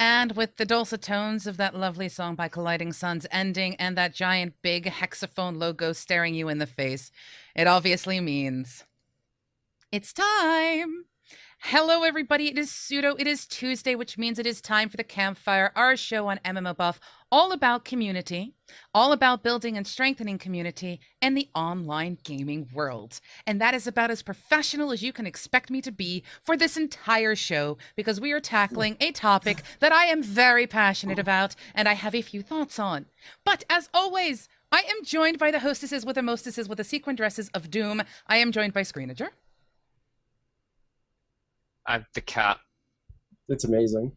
And with the dulcet tones of that lovely song by Colliding Suns ending and that giant big hexaphone logo staring you in the face, it obviously means it's time. Hello, everybody. It is Pseudo. It is Tuesday, which means it is time for the Campfire, our show on MMOBuff, all about community, all about building and strengthening community in the online gaming world. And that is about as professional as you can expect me to be for this entire show, because we are tackling a topic that I am very passionate about and I have a few thoughts on. But as always, I am joined by the hostesses with the mostesses with the sequin dresses of doom. I am joined by Screenager. I'm the cat. It's amazing.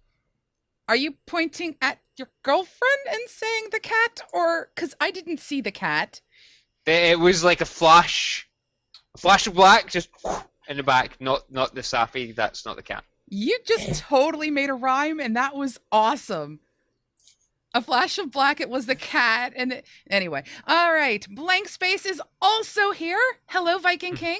Are you pointing at your girlfriend and saying the cat, or because I didn't see the cat? It was like a flash of black, just in the back. Not the Safi. That's not the cat. You just totally made a rhyme, and that was awesome. A flash of black. It was the cat, and anyway. All right, Blankspace is also here. Hello, Viking King.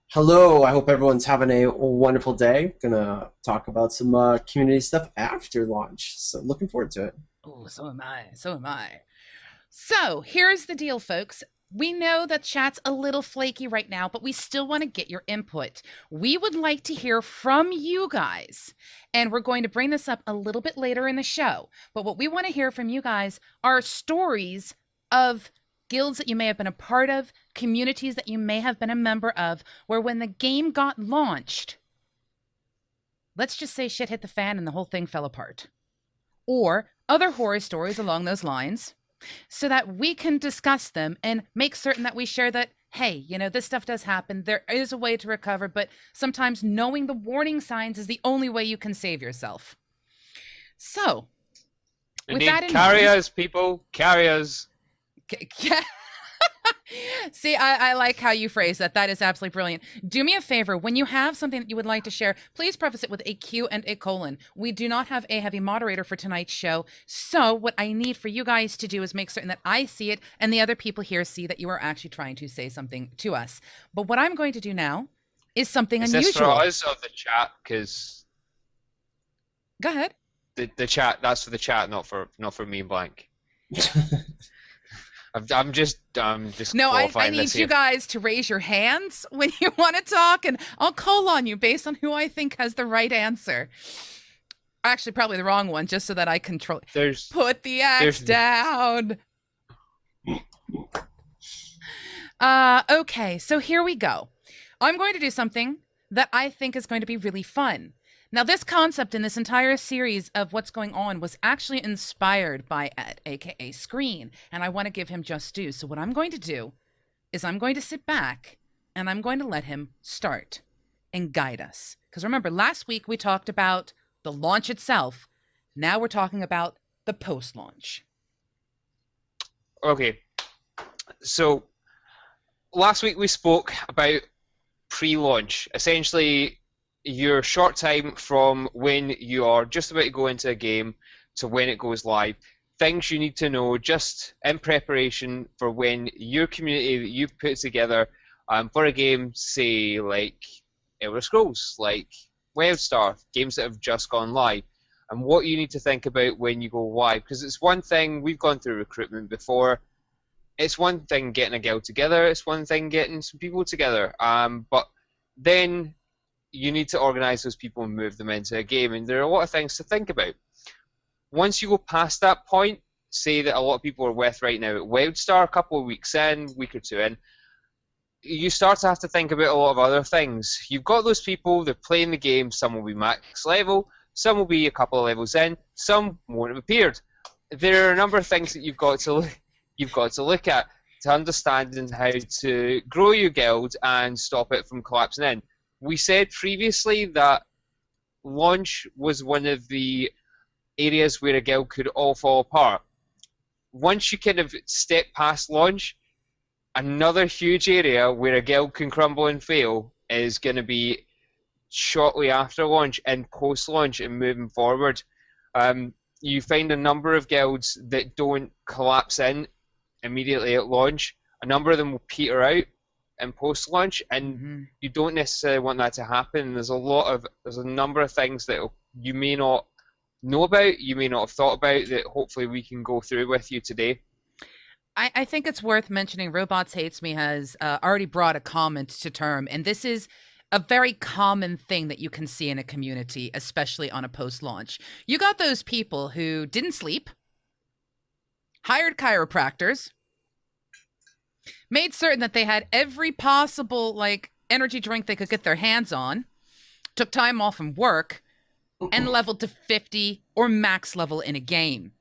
Hello, I hope everyone's having a wonderful day. Gonna talk about some community stuff after launch, so looking forward to it. Oh, so am I. So am I. So here's the deal, folks. We know that chat's a little flaky right now, but we still want to get your input. We would like to hear from you guys, and we're going to bring this up a little bit later in the show. But what we want to hear from you guys are stories of guilds that you may have been a part of, communities that you may have been a member of, where when the game got launched, let's just say shit hit the fan and the whole thing fell apart. Or other horror stories along those lines, so that we can discuss them and make certain that we share that, hey, you know, this stuff does happen. There is a way to recover, but sometimes knowing the warning signs is the only way you can save yourself. So, with that in mind, carriers, people, carriers. See, I like how you phrase that. That is absolutely brilliant. Do me a favor. When you have something that you would like to share, please preface it with a Q and a colon. We do not have a heavy moderator for tonight's show. So what I need for you guys to do is make certain that I see it and the other people here see that you are actually trying to say something to us. But what I'm going to do now is something unusual. Is this for us or the chat? Because go ahead. The chat. That's for the chat, not for me and Blank. I'm just no, I need this you guys to raise your hands when you want to talk, and I'll call on you based on who I think has the right answer. Actually, probably the wrong one, just so that I control. Put the axe down. Okay, so here we go. I'm going to do something that I think is going to be really fun. Now, this concept in this entire series of what's going on was actually inspired by Ed, aka Screen, and I want to give him just due. So what I'm going to do is I'm going to sit back and I'm going to let him start and guide us. Because remember, last week we talked about the launch itself. Now we're talking about the post-launch. Okay, so last week we spoke about pre-launch. Essentially, your short time from when you are just about to go into a game to when it goes live. Things you need to know just in preparation for when your community that you've put together for a game, say like Elder Scrolls, like WildStar, games that have just gone live, and what you need to think about when you go live. Because it's one thing, we've gone through recruitment before, it's one thing getting a guild together, it's one thing getting some people together, but then you need to organize those people and move them into a game, and there are a lot of things to think about. Once you go past that point, say that a lot of people are with right now at WildStar, a couple of weeks in, week or two in, you start to have to think about a lot of other things. You've got those people, they're playing the game, some will be max level, some will be a couple of levels in, some won't have appeared. There are a number of things that you've got to look at to understand how to grow your guild and stop it from collapsing in. We said previously that launch was one of the areas where a guild could all fall apart. Once you kind of step past launch, another huge area where a guild can crumble and fail is going to be shortly after launch and post-launch and moving forward. You find a number of guilds that don't collapse in immediately at launch. A number of them will peter out in post-launch, and you don't necessarily want that to happen. There's a number of things that you may not know about, you may not have thought about, that hopefully we can go through with you today? I think it's worth mentioning Robots Hates Me has already brought a comment to term, and this is a very common thing that you can see in a community, especially on a post-launch. You got those people who didn't sleep, hired chiropractors, made certain that they had every possible like energy drink they could get their hands on, took time off from work, and leveled to 50 or max level in a game.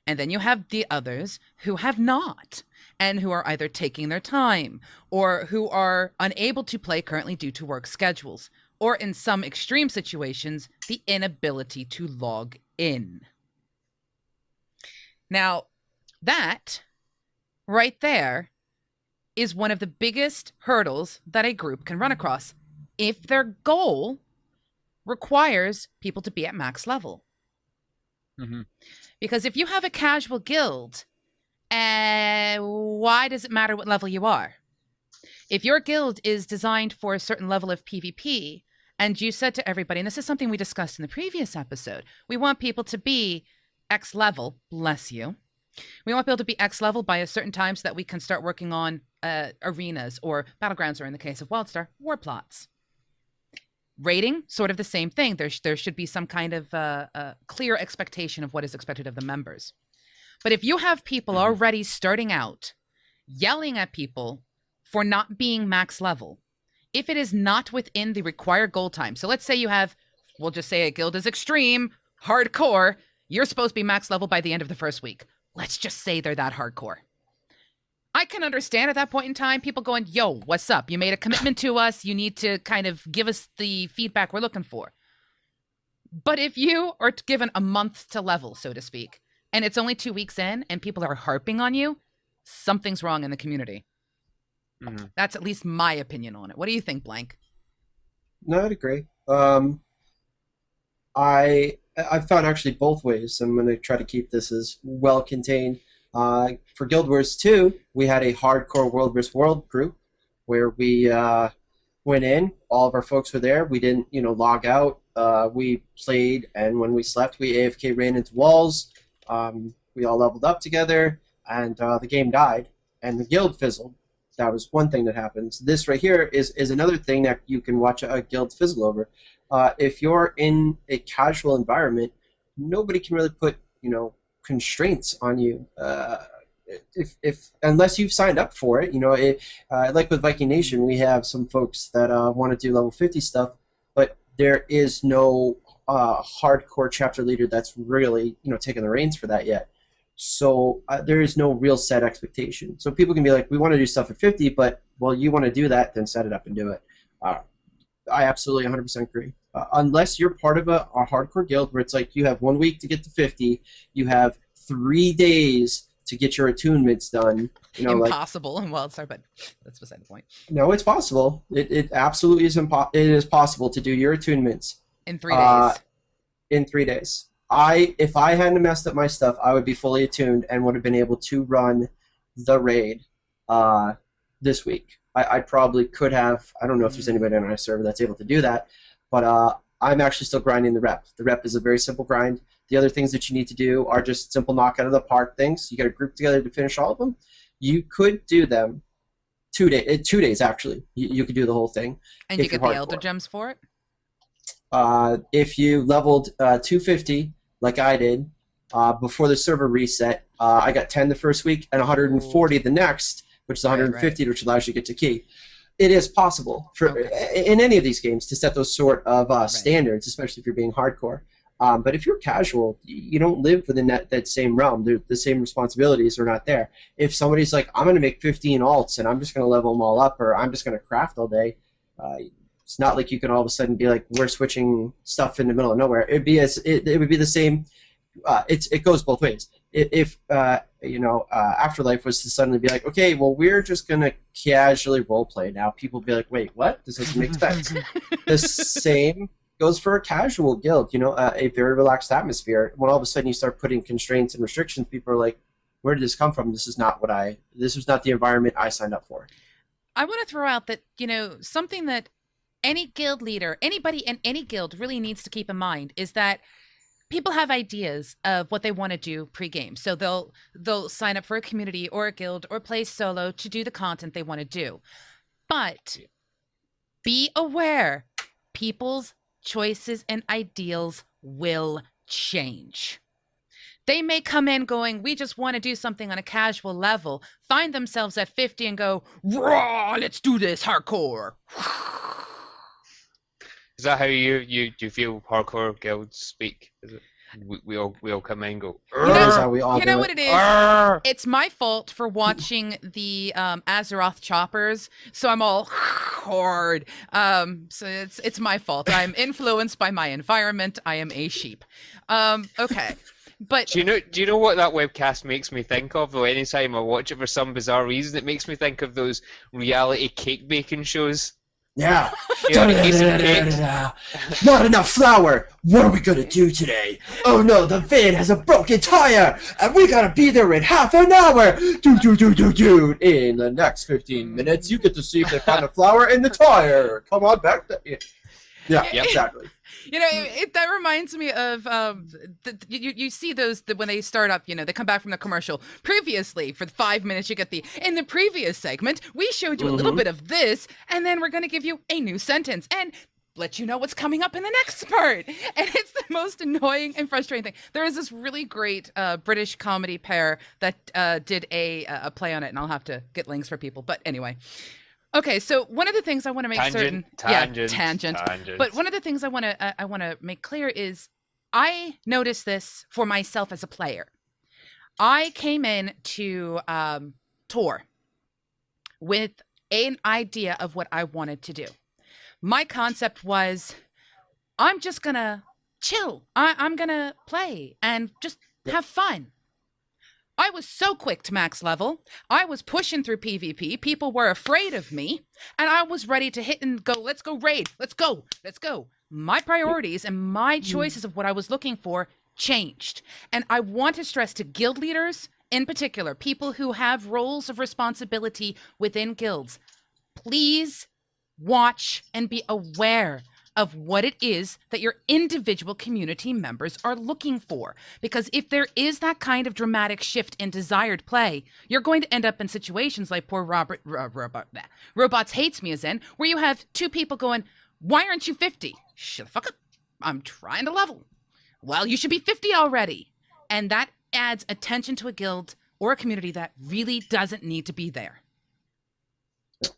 And then you have the others who have not, and who are either taking their time or who are unable to play currently due to work schedules, or in some extreme situations, the inability to log in. Now, that right there is one of the biggest hurdles that a group can run across if their goal requires people to be at max level. Mm-hmm. Because if you have a casual guild, why does it matter what level you are? If your guild is designed for a certain level of PvP, and you said to everybody, and this is something we discussed in the previous episode, we want people to be X level, bless you. We want people to be X level by a certain time so that we can start working on arenas or battlegrounds, or in the case of WildStar, war plots. Rating, sort of the same thing. There should be some kind of clear expectation of what is expected of the members. But if you have people already starting out yelling at people for not being max level, if it is not within the required goal time, so let's say you have, we'll just say a guild is extreme, hardcore, you're supposed to be max level by the end of the first week. Let's just say they're that hardcore. I can understand at that point in time people going, yo, what's up? You made a commitment to us. You need to kind of give us the feedback we're looking for. But if you are given a month to level, so to speak, and it's only 2 weeks in and people are harping on you, something's wrong in the community. Mm-hmm. That's at least my opinion on it. What do you think, Blank? No, I'd agree. I've found actually both ways. I'm going to try to keep this as well contained. For Guild Wars 2, we had a hardcore World vs. World group where we went in. All of our folks were there. We didn't, log out. We played, and when we slept, we AFK ran into walls. We all leveled up together, and the game died, and the guild fizzled. That was one thing that happens. This right here is another thing that you can watch a guild fizzle over. If you're in a casual environment, nobody can really put, constraints on you. If unless you've signed up for it, like with Viking Nation, we have some folks that want to do level 50 stuff, but there is no hardcore chapter leader that's really, taking the reins for that yet. So there is no real set expectation. So people can be like, we want to do stuff at 50, but, well, you want to do that, then set it up and do it. I absolutely 100% agree. Unless you're part of a hardcore guild where it's like you have 1 week to get to 50, you have 3 days to get your attunements done. Impossible in WildStar, but that's beside the point. No, it's possible. It absolutely is it is possible to do your attunements in 3 days. In 3 days. If I hadn't messed up my stuff, I would be fully attuned and would have been able to run the raid this week. I probably could have. I don't know if there's anybody on our server that's able to do that, but I'm actually still grinding the rep. The rep is a very simple grind. The other things that you need to do are just simple knock out of the park things. You got to group together to finish all of them. You could do them 2 days. 2 days actually. You could do the whole thing. And you get the Elder Gems for it. If you leveled 250 like I did before the server reset, I got 10 the first week and 140 the next, which is 150, right. Which allows you to get to key. It is possible in any of these games to set those sort of standards, especially if you're being hardcore. But if you're casual, you don't live within that same realm. The same responsibilities are not there. If somebody's like, I'm going to make 15 alts and I'm just going to level them all up, or I'm just going to craft all day, it's not like you can all of a sudden be like, we're switching stuff in the middle of nowhere. It would be the same. It goes both ways. If Afterlife was to suddenly be like, okay, well, we're just gonna casually roleplay now, people would be like, wait, what? This doesn't make sense. The same goes for a casual guild. A very relaxed atmosphere. When all of a sudden you start putting constraints and restrictions, people are like, where did this come from? This is not the environment I signed up for. I want to throw out that something that any guild leader, anybody in any guild really needs to keep in mind is that people have ideas of what they want to do pre-game. So they'll sign up for a community or a guild or play solo to do the content they want to do. But be aware, people's choices and ideals will change. They may come in going, we just want to do something on a casual level, find themselves at 50 and go, raw, let's do this hardcore. Is that how you feel hardcore guilds speak? Is it? We all come in and go. That is how we all You know do what it. it is? Arrgh! It's my fault for watching the Azeroth choppers, so I'm all hard. So it's my fault. I'm influenced by my environment. I am a sheep. Okay. But Do you know what that webcast makes me think of? Though, anytime I watch it for some bizarre reason, it makes me think of those reality cake baking shows. Yeah. You know, eat some cakes. Not enough flour. What are we gonna do today? Oh no, the van has a broken tire, and we gotta be there in half an hour. Do. In the next 15 minutes, you get to see if they found the flour in the tire. Come on back. Yeah, Yep. exactly. you know, that reminds me of you see those when they start up. You know, they come back from the commercial. Previously, for 5 minutes, you get in the previous segment, we showed you a little bit of this, and then we're going to give you a new sentence and let you know what's coming up in the next part. And it's the most annoying and frustrating thing. There is this really great British comedy pair that did a play on it, and I'll have to get links for people. But anyway. Okay, so one of the things I want to make certain, tangent. But one of the things I want to make clear is I noticed this for myself as a player. I came in to Tor with an idea of what I wanted to do. My concept was, I'm just gonna chill. I'm gonna play and just have fun. I was so quick to max level. I was pushing through PvP. People were afraid of me. And I was ready to hit and go, let's go raid. Let's go. My priorities and my choices of what I was looking for changed. And I want to stress to guild leaders in particular, people who have roles of responsibility within guilds, please watch and be aware of what it is that your individual community members are looking for. Because if there is that kind of dramatic shift in desired play, you're going to end up in situations like poor Robots Hates Me is in, where you have two people going, why aren't you 50? Shut the fuck up. I'm trying to level. Well, you should be 50 already. And that adds attention to a guild or a community that really doesn't need to be there.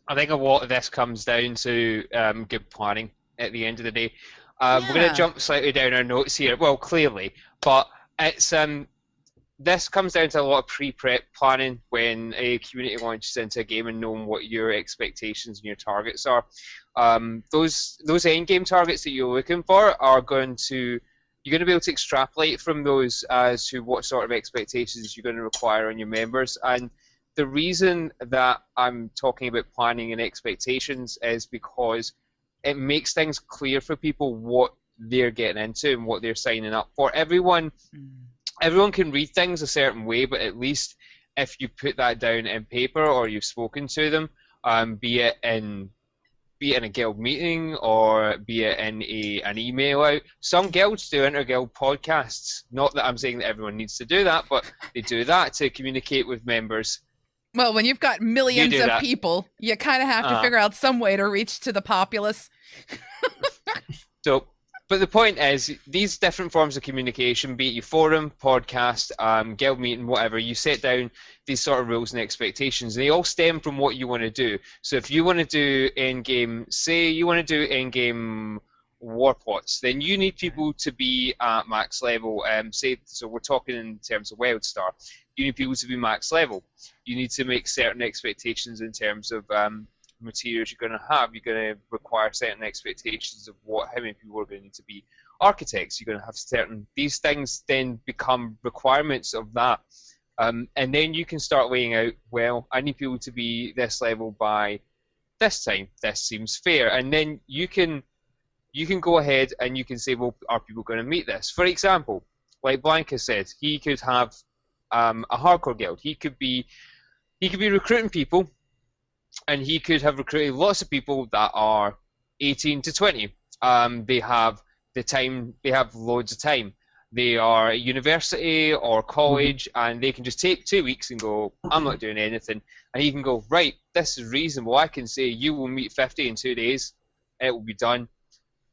I think a lot of this comes down to good planning at the end of the day. We're going to jump slightly down our notes here. Well, clearly, but it's this comes down to a lot of pre-prep planning when a community launches into a game and knowing what your expectations and your targets are. Those end game targets that you're looking for are you're going to be able to extrapolate from those as to what sort of expectations you're going to require on your members. And the reason that I'm talking about planning and expectations is because it makes things clear for people what they're getting into and what they're signing up for. Everyone can read things a certain way, but at least if you put that down in paper or you've spoken to them, be it in a guild meeting or be it in an email out. Some guilds do inter-guild podcasts. Not that I'm saying that everyone needs to do that, but they do that to communicate with members. Well, when you've got millions of people, you kind of have to figure out some way to reach to the populace. But the point is, these different forms of communication, be it your forum, podcast, guild meeting, whatever, you set down these sort of rules and expectations, and they all stem from what you want to do. So if you want to do in-game, say you want to do in-game war plots, then you need people to be at max level. So we're talking in terms of WildStar. You need people to be max level. You need to make certain expectations in terms of materials you're going to have. You're going to require certain expectations of how many people are going to need to be architects. You're going to have these things then become requirements of that. And then you can start laying out, well, I need people to be this level by this time. This seems fair. And then you can go ahead and you can say, well, are people going to meet this? For example, like Blanca said, he could have a hardcore guild. He could be recruiting people, and he could have recruited lots of people that are 18 to 20. They have the time. They have loads of time. they are at university or college, and they can just take 2 weeks and go, I'm not doing anything. And you can go, right, this is reasonable. I can say you will meet 50 in 2 days. It will be done.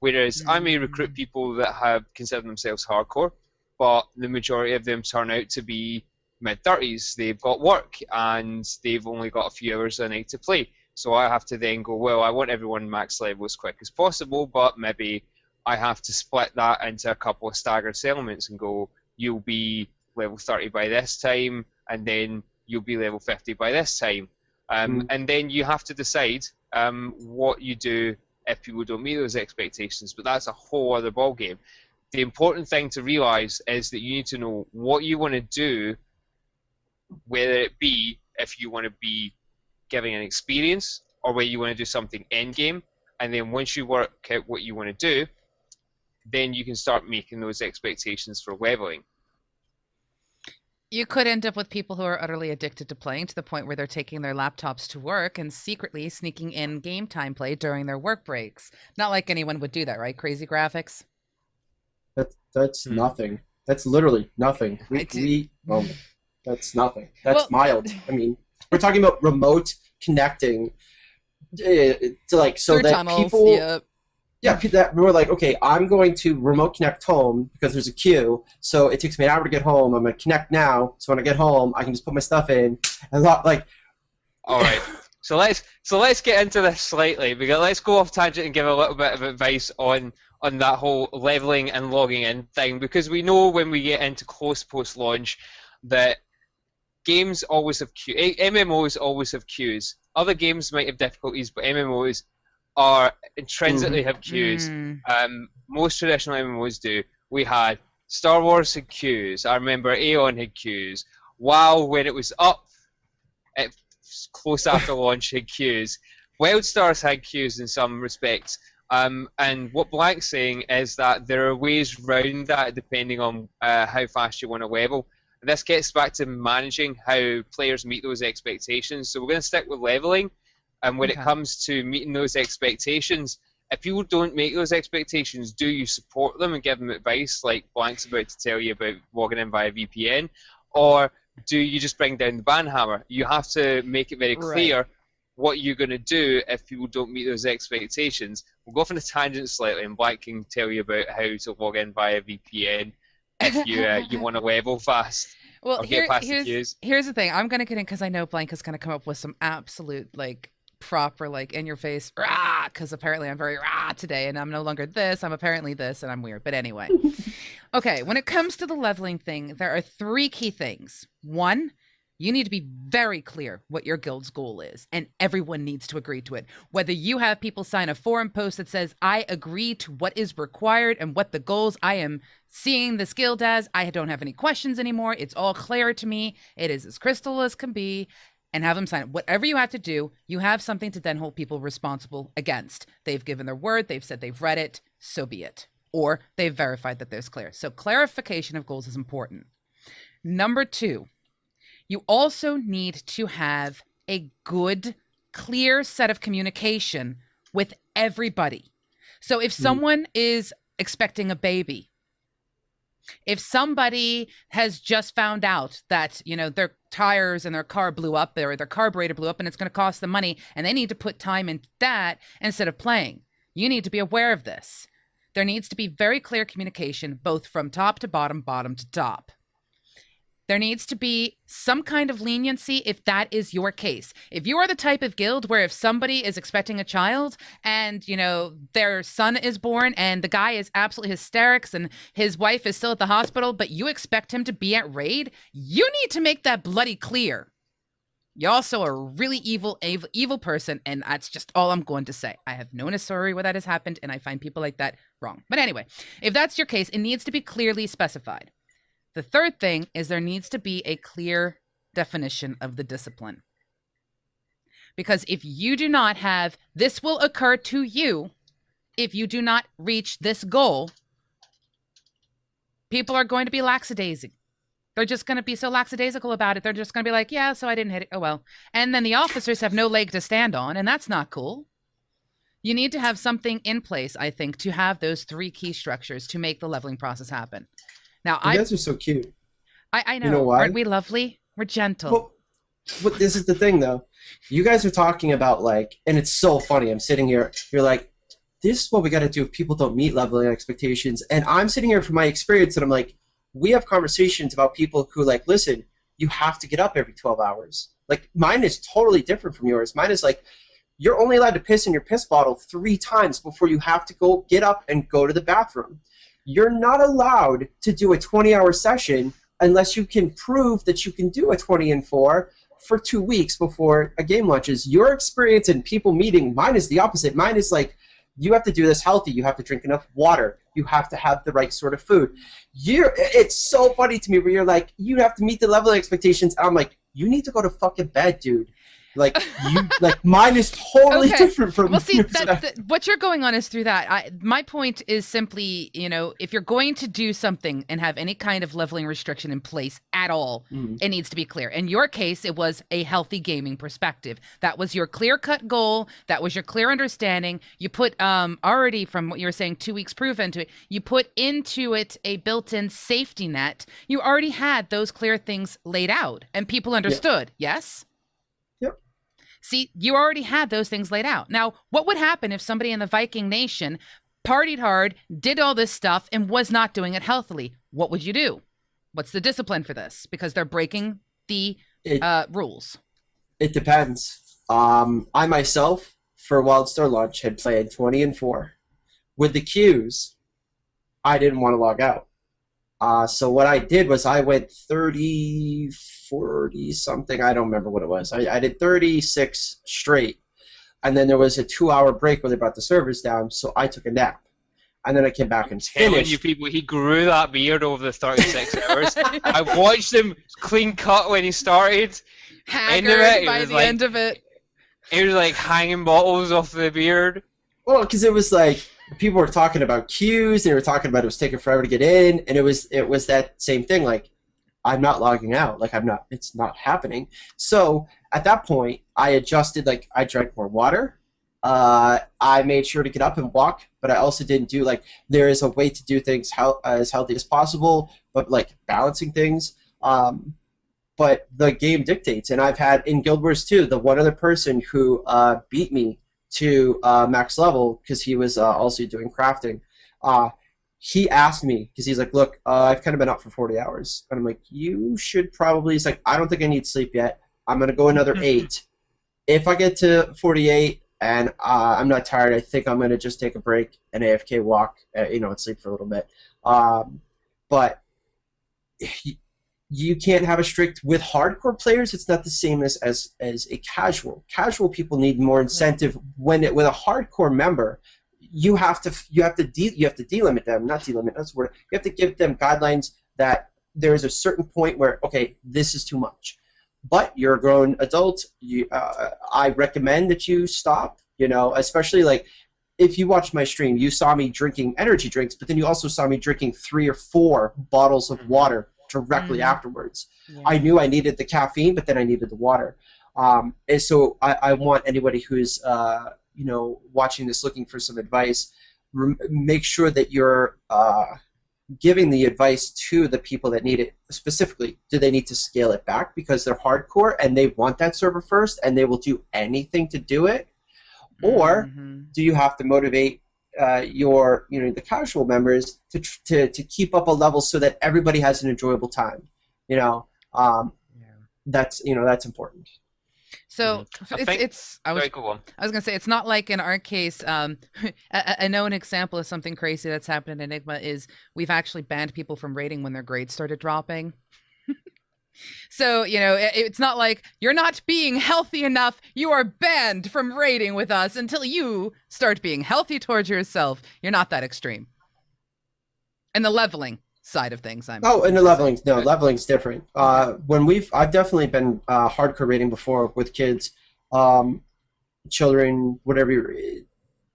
Whereas I may recruit people that have considered themselves hardcore, but the majority of them turn out to be mid-30s. They've got work, and they've only got a few hours a night to play. So I have to then go, well, I want everyone max level as quick as possible, but maybe I have to split that into a couple of staggered settlements and go, you'll be level 30 by this time, and then you'll be level 50 by this time. And then you have to decide what you do if people don't meet those expectations, but that's a whole other ballgame. The important thing to realise is that you need to know what you want to do, whether it be if you want to be giving an experience or whether you want to do something end-game, and then once you work out what you want to do, then you can start making those expectations for leveling. You could end up with people who are utterly addicted to playing to the point where they're taking their laptops to work and secretly sneaking in game time play during their work breaks. Not like anyone would do that, right? Crazy graphics. That's nothing. That's literally nothing. That's nothing. That's mild. I mean, we're talking about remote connecting to like so that tunnels, people. Yeah, that we're like, okay, I'm going to remote connect home because there's a queue, so it takes me an hour to get home. I'm going to connect now, so when I get home, I can just put my stuff in. And like, all right. So let's get into this slightly, because let's go off tangent and give a little bit of advice on that whole leveling and logging in thing, because we know when we get into close post-launch that games always have MMOs always have queues. Other games might have difficulties, but MMOs are intrinsically have queues. Most traditional MMOs do. We had Star Wars had queues. I remember Aeon had queues. WoW, when it was up, close after launch, had queues. WildStars had queues in some respects. And what Blank's saying is that there are ways around that depending on how fast you want to level. And this gets back to managing how players meet those expectations. So we're going to stick with leveling. And when it comes to meeting those expectations, if people don't make those expectations, do you support them and give them advice like Blank's about to tell you about logging in via VPN? Or do you just bring down the ban hammer? You have to make it very clear what you're going to do if people don't meet those expectations. We'll go off on a tangent slightly, and Blank can tell you about how to log in via VPN if you want to level fast. Well, here's the thing. I'm going to get in because I know Blank is going to come up with some absolute, like, proper, like, in your face rah, because apparently I'm very rah today and I'm no longer this, I'm apparently this, and I'm weird. But anyway, okay, when it comes to the leveling thing, there are 3 key things. 1, you need to be very clear what your guild's goal is, and everyone needs to agree to it. Whether you have people sign a forum post that says, I agree to what is required and what the goals I am seeing this guild as, I don't have any questions anymore, it's all clear to me, it is as crystal as can be, and have them sign it. Whatever you have to do, you have something to then hold people responsible against. They've given their word, they've said they've read it, so be it. Or they've verified that there's clear. So clarification of goals is important. Number 2, you also need to have a good, clear set of communication with everybody. So if someone is expecting a baby, if somebody has just found out that, you know, their tires and their car blew up, or their carburetor blew up, and it's going to cost them money, and they need to put time into that instead of playing, you need to be aware of this. There needs to be very clear communication, both from top to bottom, bottom to top. There needs to be some kind of leniency if that is your case. If you are the type of guild where if somebody is expecting a child and, you know, their son is born and the guy is absolutely hysterics and his wife is still at the hospital, but you expect him to be at raid, you need to make that bloody clear. You also are a really evil person, and that's just all I'm going to say. I have known a story where that has happened, and I find people like that wrong. But anyway, if that's your case, it needs to be clearly specified. The third thing is there needs to be a clear definition of the discipline. Because if you do not have, this will occur to you if you do not reach this goal, people are going to be lackadaisy. They're just going to be so lackadaisical about it. They're just going to be like, yeah, so I didn't hit it. Oh, well. And then the officers have no leg to stand on, and that's not cool. You need to have something in place, I think, to have those 3 key structures to make the leveling process happen. Now, You guys are so cute. I know. You know why? Aren't we lovely? We're gentle. Well, but this is the thing, though. You guys are talking about, like, and it's so funny. I'm sitting here. You're like, this is what we got to do if people don't meet leveling expectations. And I'm sitting here from my experience, and I'm like, we have conversations about people who, like, listen, you have to get up every 12 hours. Like, mine is totally different from yours. Mine is like, you're only allowed to piss in your piss bottle 3 times before you have to go get up and go to the bathroom. You're not allowed to do a 20-hour session unless you can prove that you can do a 20 and 4 for 2 weeks before a game launches. Your experience in people meeting, mine is the opposite. Mine is like, you have to do this healthy. You have to drink enough water. You have to have the right sort of food. It's so funny to me where you're like, you have to meet the level expectations. I'm like, you need to go to fucking bed, dude. Like, mine is totally different from. Well, see, what you're going on is through that. My point is simply, if you're going to do something and have any kind of leveling restriction in place at all, it needs to be clear. In your case, it was a healthy gaming perspective. That was your clear-cut goal. That was your clear understanding. You put already, from what you were saying, 2 weeks proof into it. You put into it a built-in safety net. You already had those clear things laid out, and people understood. Yes. See, you already had those things laid out. Now, what would happen if somebody in the Viking Nation partied hard, did all this stuff, and was not doing it healthily? What would you do? What's the discipline for this? Because they're breaking the rules. It depends. I myself, for WildStar launch, had played 20 and 4. With the queues, I didn't want to log out. So what I did was I went 30, 40 something. I don't remember what it was. I did 36 straight. And then there was a 2-hour break where they brought the servers down, so I took a nap. And then I came back and finished. Telling you people, he grew that beard over the 36 hours. I watched him clean cut when he started. Haggard by the end of it. He was like hanging bottles off the beard. Well, because it was like, people were talking about queues, they were talking about it was taking forever to get in, and it was that same thing, like, I'm not logging out, like, it's not happening. So at that point, I adjusted, like, I drank more water, I made sure to get up and walk, but I also didn't do, like, there is a way to do things as healthy as possible, but, like, balancing things, but the game dictates, and I've had, in Guild Wars 2, the one other person who beat me to max level, because he was also doing crafting, he asked me, because he's like, look, I've kind of been up for 40 hours. And I'm like, you should probably, he's like, I don't think I need sleep yet. I'm going to go another 8. If I get to 48 and I'm not tired, I think I'm going to just take a break and AFK walk, and sleep for a little bit. But you can't have a strict, with hardcore players, it's not the same as a casual. Casual people need more incentive. With a hardcore member, you have to delimit them, not delimit, that's the word. You have to give them guidelines that there's a certain point where, okay, this is too much. But you're a grown adult, I recommend that you stop, especially like, if you watched my stream, you saw me drinking energy drinks, but then you also saw me drinking 3 or 4 bottles of water directly afterwards. Yeah. I knew I needed the caffeine, but then I needed the water. And so I want anybody who's watching this looking for some advice, make sure that you're giving the advice to the people that need it. Specifically, do they need to scale it back because they're hardcore and they want that server first and they will do anything to do it? Or do you have to motivate the casual members to keep up a level so that everybody has an enjoyable time? That's important. So I was gonna say, it's not like in our case. I know an example of something crazy that's happened in Enigma is we've actually banned people from raiding when their grades started dropping. So, it's not like you're not being healthy enough. You are banned from raiding with us until you start being healthy towards yourself. You're not that extreme. And the leveling side of things, and the leveling's different. I've definitely been hardcore raiding before with kids, children, whatever,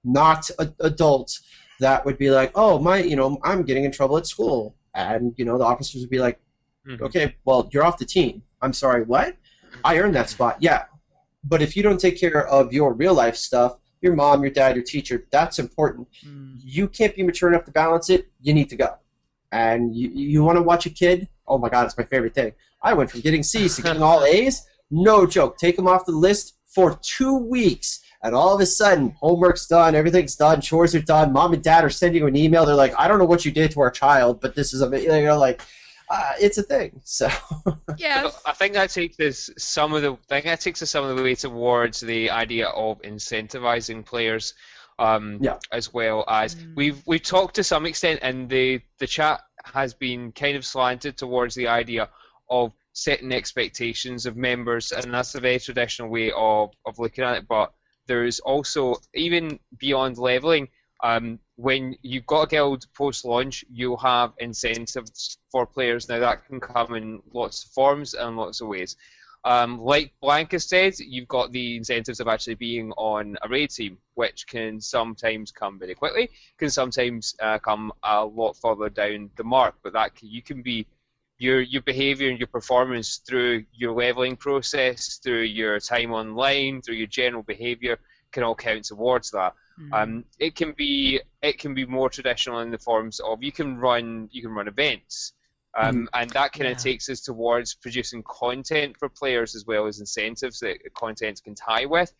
not adults, that would be like, oh, I'm getting in trouble at school, and the officers would be like, okay, well, you're off the team. I'm sorry, what? I earned that spot. Yeah, but if you don't take care of your real life stuff, your mom, your dad, your teacher, that's important. You can't be mature enough to balance it. You need to go. And you want to watch a kid? Oh my God, it's my favorite thing. I went from getting C's to getting all A's. No joke. Take them off the list for 2 weeks. And all of a sudden, homework's done, everything's done, chores are done. Mom and dad are sending you an email. They're like, I don't know what you did to our child, but this is amazing. You know, like, it's a thing. So Yes. I think that takes us some of the way towards the idea of incentivizing players, as well as we've talked to some extent, and the chat has been kind of slanted towards the idea of setting expectations of members, and that's a very traditional way of looking at it. But there's also, even beyond leveling, when you've got a guild post-launch, you'll have incentives for players. Now that can come in lots of forms and lots of ways. Like Blank has said, you've got the incentives of actually being on a raid team, which can sometimes come very quickly, can sometimes come a lot further down the mark, but you can be your behavior and your performance through your leveling process, through your time online, through your general behavior, can all count towards that. It can be more traditional in the forms of you can run events, and that kind of takes us towards producing content for players as well as incentives that content can tie with.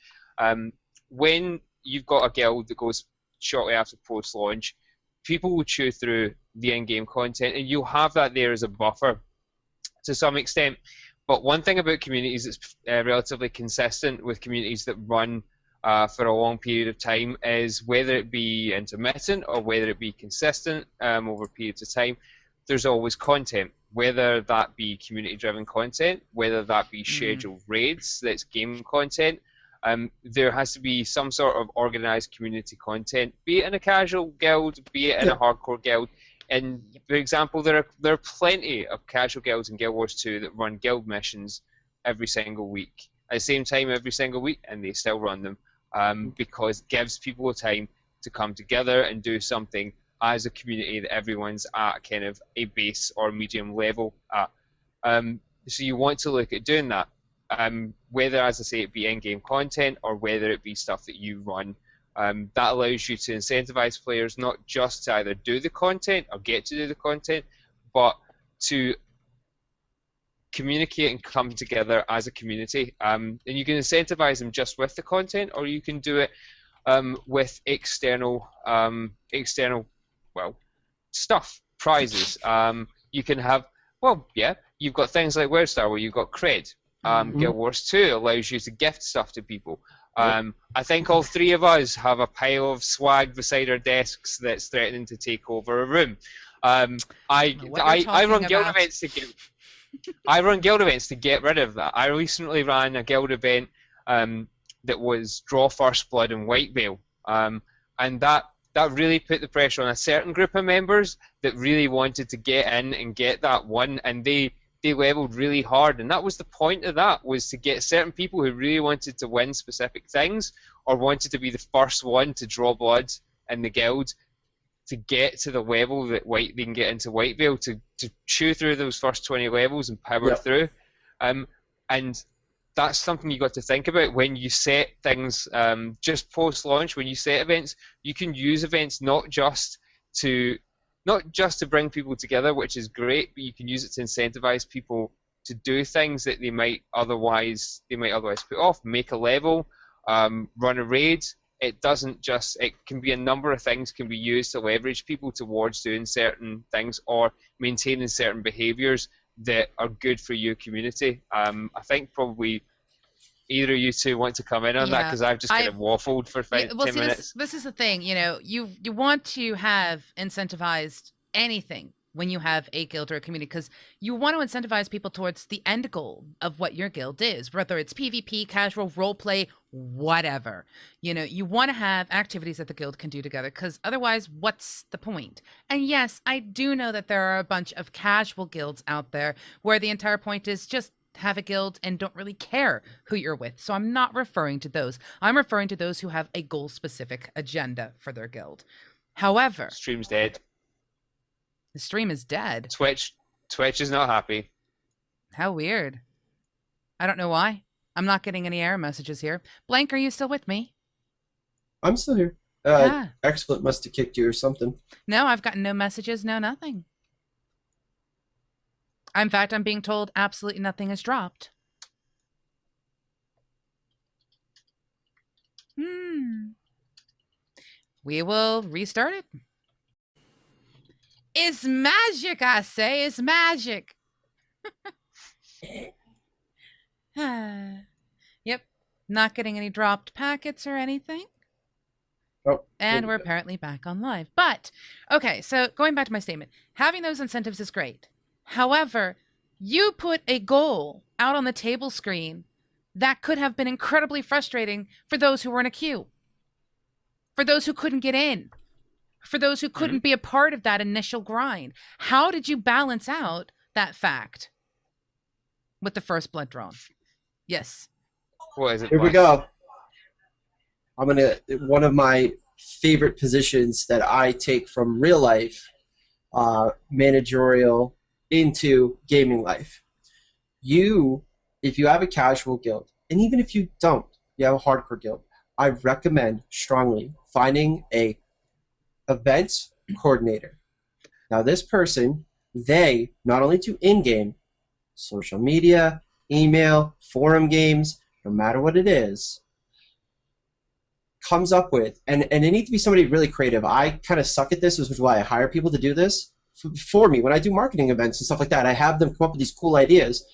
When you've got a guild that goes shortly after post-launch, people will chew through the in-game content, and you'll have that there as a buffer to some extent. But one thing about communities that's relatively consistent with communities that run for a long period of time is, whether it be intermittent or whether it be consistent over periods of time, there's always content, whether that be community-driven content, whether that be scheduled raids that's game content. There has to be some sort of organized community content, be it in a casual guild, be it in a hardcore guild. And for example, there are plenty of casual guilds in Guild Wars 2 that run guild missions every single week, at the same time every single week, and they still run them because it gives people time to come together and do something as a community that everyone's at kind of a base or medium level at. So you want to look at doing that. Whether, as I say, it be in-game content or whether it be stuff that you run, that allows you to incentivize players not just to either do the content or get to do the content, but to communicate and come together as a community. And you can incentivize them just with the content, or you can do it with external stuff, prizes. You can have, you've got things like WordStar where you've got cred. Guild Wars 2 allows you to gift stuff to people. I think all three of us have a pile of swag beside our desks that's threatening to take over a room. I run guild events to get rid of that. I recently ran a guild event that was Draw First Blood and White Veil, and that really put the pressure on a certain group of members that really wanted to get in and get that one, and they leveled really hard, and that was the point of that, was to get certain people who really wanted to win specific things or wanted to be the first one to draw blood in the guild to get to the level that they can get into White Veil, to chew through those first 20 levels and power through. And that's something you got to think about when you set things just post-launch. When you set events, you can use events not just to bring people together, which is great, but you can use it to incentivize people to do things that they might otherwise put off. Make a level, run a raid. It can be a number of things can be used to leverage people towards doing certain things or maintaining certain behaviors that are good for your community. I think probably either of you two want to come in on that, because I've just kind of waffled for 10 minutes. This is the thing, you want to have incentivized anything when you have a guild or a community, because you want to incentivize people towards the end goal of what your guild is, whether it's PvP, casual, roleplay, whatever. You want to have activities that the guild can do together, because otherwise, what's the point? And yes, I do know that there are a bunch of casual guilds out there where the entire point is just have a guild and don't really care who you're with. So I'm not referring to those. I'm referring to those who have a goal-specific agenda for their guild. However, Stream's dead. The stream is dead. Twitch is not happy. How weird. I don't know why. I'm not getting any error messages here. Blank, are you still with me? I'm still here. XSplit must have kicked you or something. No, I've gotten no messages, no nothing. In fact, I'm being told absolutely nothing has dropped. We will restart it. It's magic, I say. It's magic. Yep. Not getting any dropped packets or anything. Oh, and we're apparently back on live. But, okay, so going back to my statement, having those incentives is great. However, you put a goal out on the table screen that could have been incredibly frustrating for those who were in a queue, for those who couldn't get in, for those who couldn't be a part of that initial grind. How did you balance out that fact with the first blood drawn? Yes. What is it? Here we go. One of my favorite positions that I take from real life, managerial, into gaming life. If you have a casual guild, and even if you don't, you have a hardcore guild, I recommend strongly finding a events coordinator. Now this person, they not only do in-game, social media, email, forum games, no matter what it is, comes up with, and it needs to be somebody really creative. I kind of suck at this, which is why I hire people to do this for me. When I do marketing events and stuff like that, I have them come up with these cool ideas.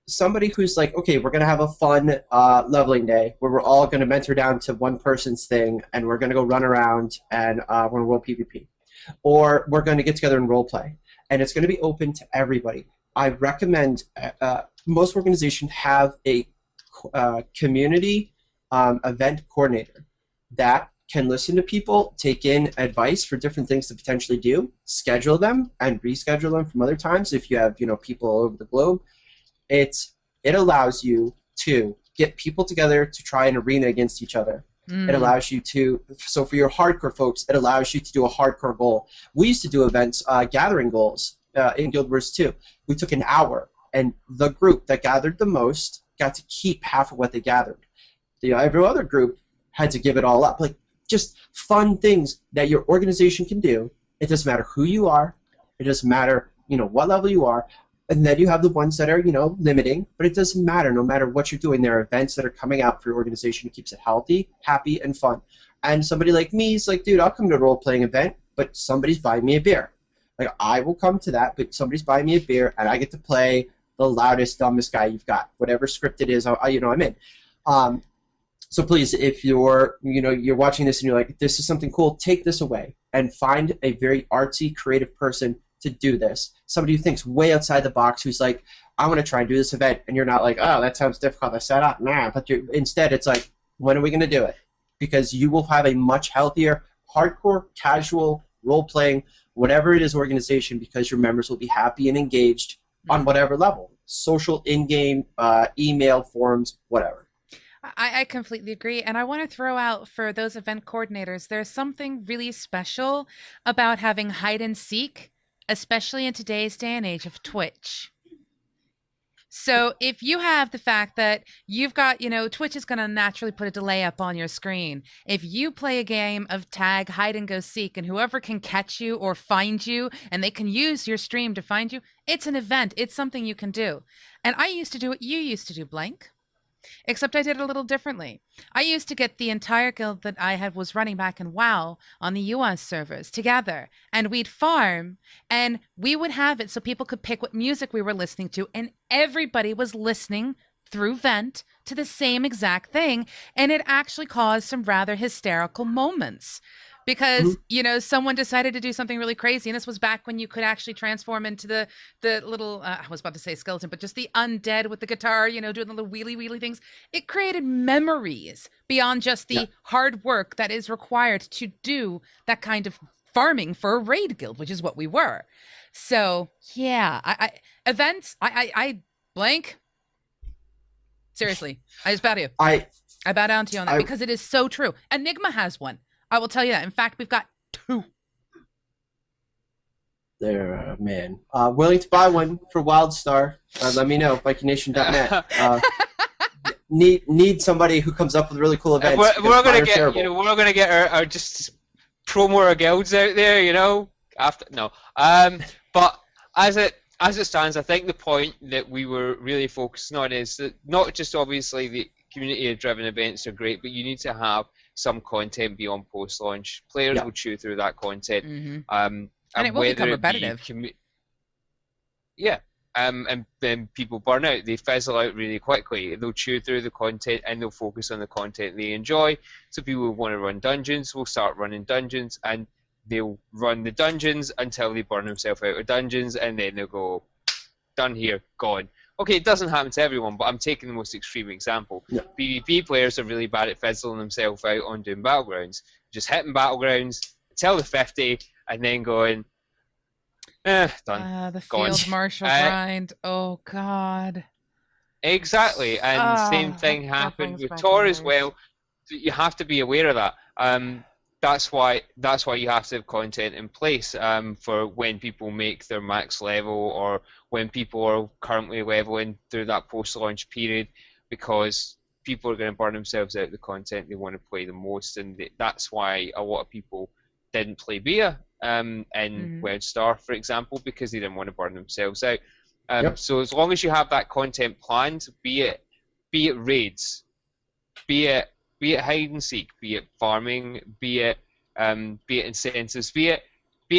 Somebody who's like, okay, we're going to have a fun leveling day where we're all going to mentor down to one person's thing, and we're going to go run around and we're going to roll PvP. Or we're going to get together and role play. And it's going to be open to everybody. I recommend most organizations have a community event coordinator that can listen to people, take in advice for different things to potentially do, schedule them, and reschedule them from other times if you have people all over the globe. It allows you to get people together to try an arena against each other. It allows you to, so for your hardcore folks, it allows you to do a hardcore goal. We used to do events, gathering goals in Guild Wars 2. We took an hour, and the group that gathered the most got to keep half of what they gathered. Every other group had to give it all up. Like, just fun things that your organization can do. It doesn't matter who you are. It doesn't matter, what level you are. And then you have the ones that are, limiting, but it doesn't matter. No matter what you're doing, there are events that are coming out for your organization. It keeps it healthy, happy, and fun. And somebody like me is like, dude, I'll come to a role-playing event, but somebody's buying me a beer. Like, I will come to that, but somebody's buying me a beer, and I get to play the loudest, dumbest guy you've got. Whatever script it is, I'm in. So please, if you're watching this and you're like, this is something cool, take this away and find a very artsy, creative person to do this. Somebody who thinks way outside the box, who's like, I want to try and do this event, and you're not like, oh, that sounds difficult to set up. Nah, but instead it's like, when are we going to do it? Because you will have a much healthier, hardcore, casual, role-playing, whatever it is organization, because your members will be happy and engaged on whatever level. Social, in-game, email, forums, whatever. I completely agree, and I want to throw out for those event coordinators, there's something really special about having hide and seek, especially in today's day and age of Twitch. So if you have the fact that you've got, Twitch is going to naturally put a delay up on your screen. If you play a game of tag, hide and go seek, and whoever can catch you or find you, and they can use your stream to find you, it's an event. It's something you can do. And I used to do what you used to do, Blank. Except I did it a little differently. I used to get the entire guild that I was running back in WoW on the US servers together, and we'd farm, and we would have it so people could pick what music we were listening to, and everybody was listening through Vent to the same exact thing, and it actually caused some rather hysterical moments. Because, someone decided to do something really crazy, and this was back when you could actually transform into the little, I was about to say skeleton, but just the undead with the guitar, doing the little wheelie things. It created memories beyond just the hard work that is required to do that kind of farming for a raid guild, which is what we were. So, yeah, events, I Blank. Seriously, I just bow to you. I bow down to you on that because it is so true. Enigma has one. I will tell you that. In fact, we've got 2. There, man. Willing to buy one for WildStar. Let me know, VikingNation.net. Need somebody who comes up with really cool events. We're gonna get our just promo our guilds out there, after no. But as it as it stands, I think the point that we were really focusing on is that not just obviously the community-driven events are great, but you need to have some content beyond post-launch. Players will chew through that content, and it will become repetitive. And then people burn out. They fizzle out really quickly. They'll chew through the content and they'll focus on the content they enjoy. So people who want to run dungeons will start running dungeons, and they'll run the dungeons until they burn themselves out of dungeons, and then they'll go, done here, gone. Okay, it doesn't happen to everyone, but I'm taking the most extreme example. Yeah. PvP players are really bad at fizzling themselves out on doing battlegrounds. Just hitting battlegrounds until the 50, and then going, done. The field marshal grind. Oh, God. Exactly, and same thing happened with Tor as well. You have to be aware of that. That's why you have to have content in place for when people make their max level, or when people are currently leveling through that post-launch period, because people are going to burn themselves out of the content they want to play the most, and that's why a lot of people didn't play beta in World Star, for example, because they didn't want to burn themselves out. So as long as you have that content planned, be it raids, be it hide and seek, be it farming, be it incentives, be it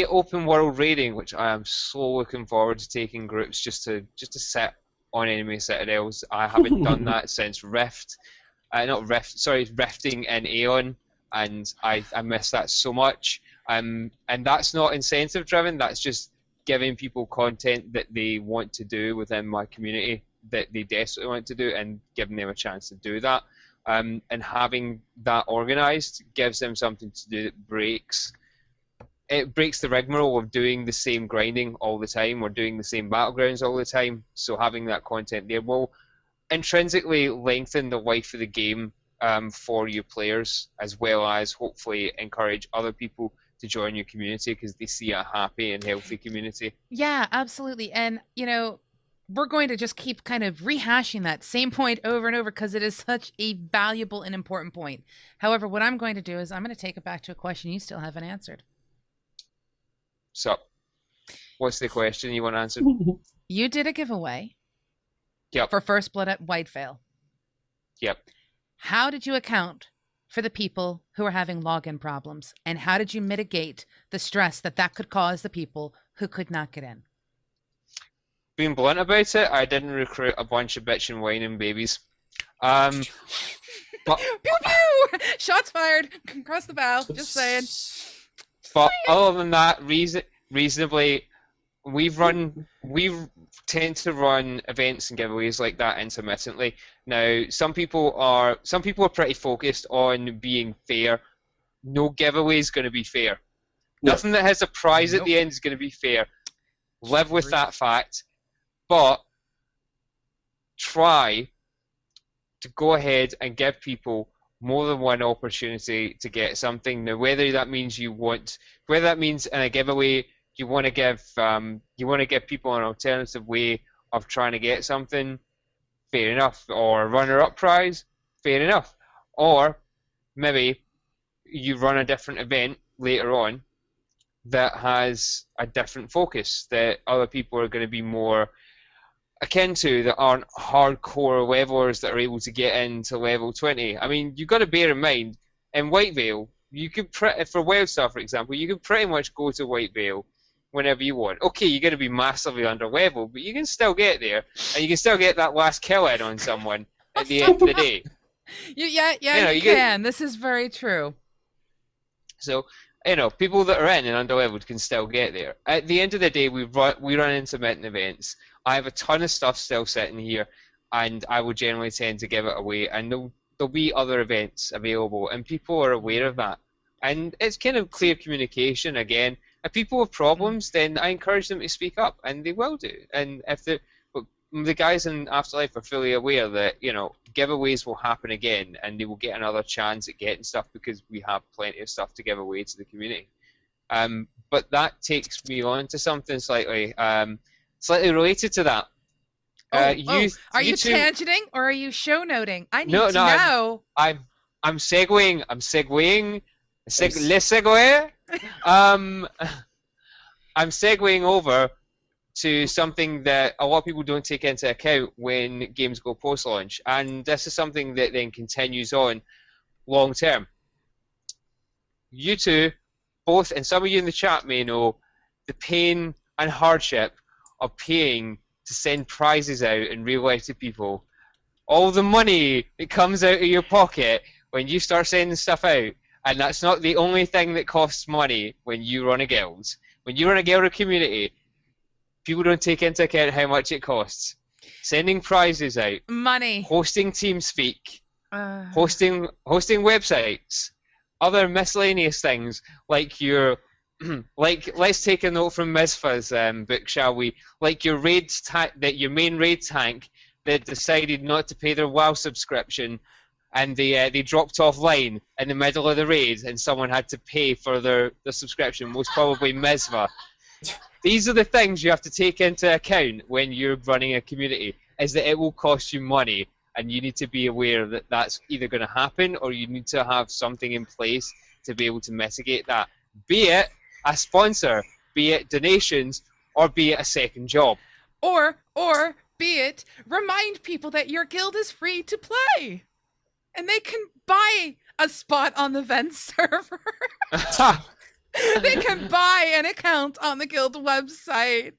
open world raiding, which I am so looking forward to taking groups just to sit on enemy citadels. I haven't done that since Rifting in Aeon, and I miss that so much. And that's not incentive driven, that's just giving people content that they want to do within my community, that they desperately want to do, and giving them a chance to do that. And having that organised gives them something to do that breaks the rigmarole of doing the same grinding all the time, or doing the same battlegrounds all the time. So having that content there will intrinsically lengthen the life of the game for your players, as well as hopefully encourage other people to join your community because they see a happy and healthy community. Yeah, absolutely. And, we're going to just keep kind of rehashing that same point over and over because it is such a valuable and important point. However, what I'm going to do is I'm going to take it back to a question you still haven't answered. So, what's the question you want answered? You did a giveaway. Yep. For First Blood at Whitevale. Yep. How did you account for the people who are having login problems? And how did you mitigate the stress that could cause the people who could not get in? Being blunt about it, I didn't recruit a bunch of bitch and whining babies. But pew pew! Shots fired across the bow. Just saying. But other than that, reasonably, we tend to run events and giveaways like that intermittently. Now, some people are pretty focused on being fair. No giveaway is going to be fair. No. Nothing that has a prize at the end is going to be fair. Live with that fact. But try to go ahead and give people more than one opportunity to get something. Now, whether that means in a giveaway you want to give people an alternative way of trying to get something, fair enough. Or runner-up prize, fair enough. Or maybe you run a different event later on that has a different focus that other people are going to be more akin to, that aren't hardcore levelers that are able to get into level 20. I mean, you've got to bear in mind, in Whitevale, you could for Wildstar, for example, you can pretty much go to Whitevale whenever you want. Okay, you're going to be massively under level, but you can still get there, and you can still get that last kill in on someone at the end of the day. You can. This is very true. So, people that are in and underleveled can still get there. At the end of the day, we run intermittent events. I have a ton of stuff still sitting here, and I will generally tend to give it away, and there'll be other events available, and people are aware of that. And it's kind of clear communication again. If people have problems, then I encourage them to speak up, and they will do. And if the guys in Afterlife are fully aware that, giveaways will happen again, and they will get another chance at getting stuff because we have plenty of stuff to give away to the community. But that takes me on to something slightly related to that. Are you tangenting or are you show noting? I need to know. I'm segueing. Le segue. I'm segueing over to something that a lot of people don't take into account when games go post-launch, and this is something that then continues on long term. You two, both, and some of you in the chat may know, the pain and hardship of paying to send prizes out in real life to people. All the money that comes out of your pocket when you start sending stuff out, and that's not the only thing that costs money when you run a guild. When you run a guild or community, people don't take into account how much it costs. Sending prizes out, Money. hosting TeamSpeak, hosting websites, other miscellaneous things like your let's take a note from Mizfa's book, shall we? Like your your main raid tank that decided not to pay their WoW subscription, and they dropped offline in the middle of the raid, and someone had to pay for their subscription. Most probably Mizfa. These are the things you have to take into account when you're running a community, is that it will cost you money, and you need to be aware that that's either going to happen, or you need to have something in place to be able to mitigate that. Be it a sponsor, be it donations, or be it a second job. Or be it, remind people that your guild is free to play. And they can buy a spot on the vent server. They can buy an account on the guild website.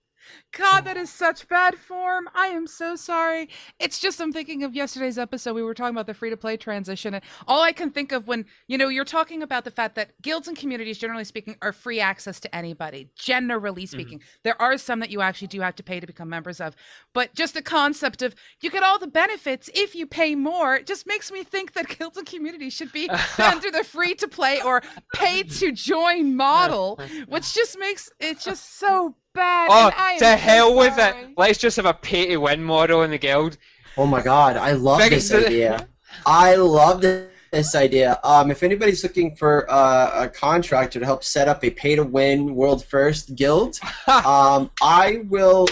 God, that is such bad form. I am so sorry. It's just, I'm thinking of yesterday's episode. We were talking about the free-to-play transition. And all I can think of when, you're talking about the fact that guilds and communities, generally speaking, are free access to anybody. Generally speaking. There are some that you actually do have to pay to become members of. But just the concept of you get all the benefits if you pay more just makes me think that guilds and communities should be under the free-to-play or pay-to-join model, which just makes it just so bad. Oh, to hell with it. Let's just have a pay-to-win model in the guild. Oh my god, I love this idea. I love this idea. If anybody's looking for a contractor to help set up a pay-to-win world-first guild, I will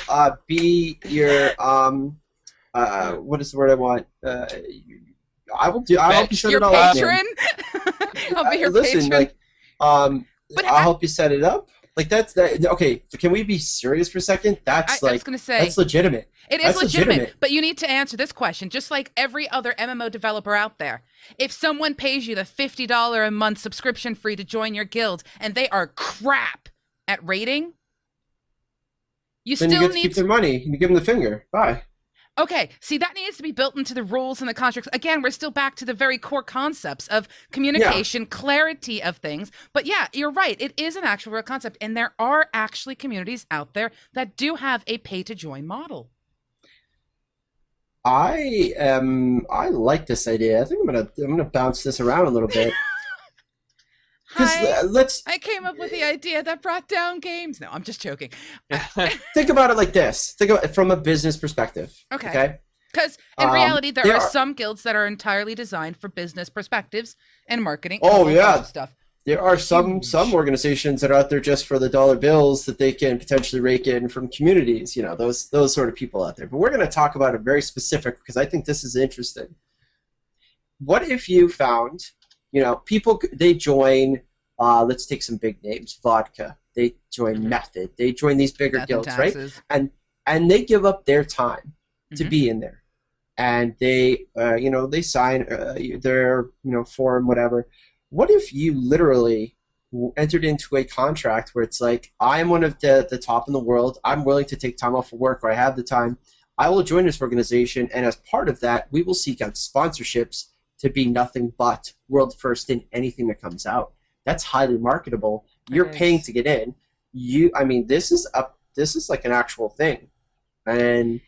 be your what is the word I want? I'll help you set your it all up. Patron? I'll be your listen, patron. I'll help you set it up. Like that's that. Okay, can we be serious for a second? I was gonna say that's legitimate. It is legitimate, but you need to answer this question, just like every other MMO developer out there. If someone pays you the $50 a month subscription fee to join your guild, and they are crap at raiding, you still need to keep their money. You give them the finger. Bye. Okay, see, that needs to be built into the rules and the contracts. Again, we're still back to the very core concepts of communication, clarity of things. But yeah, you're right. It is an actual real concept. And there are actually communities out there that do have a pay-to-join model. I like this idea. I think I'm gonna bounce this around a little bit. I came up with the idea that brought down games. No, I'm just joking. Think about it like this. Think about it from a business perspective. Okay. Because in reality, there are some guilds that are entirely designed for business perspectives and marketing. And stuff. There are some organizations that are out there just for the dollar bills that they can potentially rake in from communities. Those sort of people out there. But we're going to talk about it very specific because I think this is interesting. What if you found people, they join, let's take some big names, Vodka, they join Method, they join these bigger guilds, right? And they give up their time to be in there. And they, they sign their, form, whatever. What if you literally entered into a contract where it's like, I'm one of the top in the world, I'm willing to take time off of work, or I have the time, I will join this organization, and as part of that, we will seek out sponsorships to be nothing but world first in anything that comes out. That's highly marketable. You're paying to get in. This is like an actual thing. And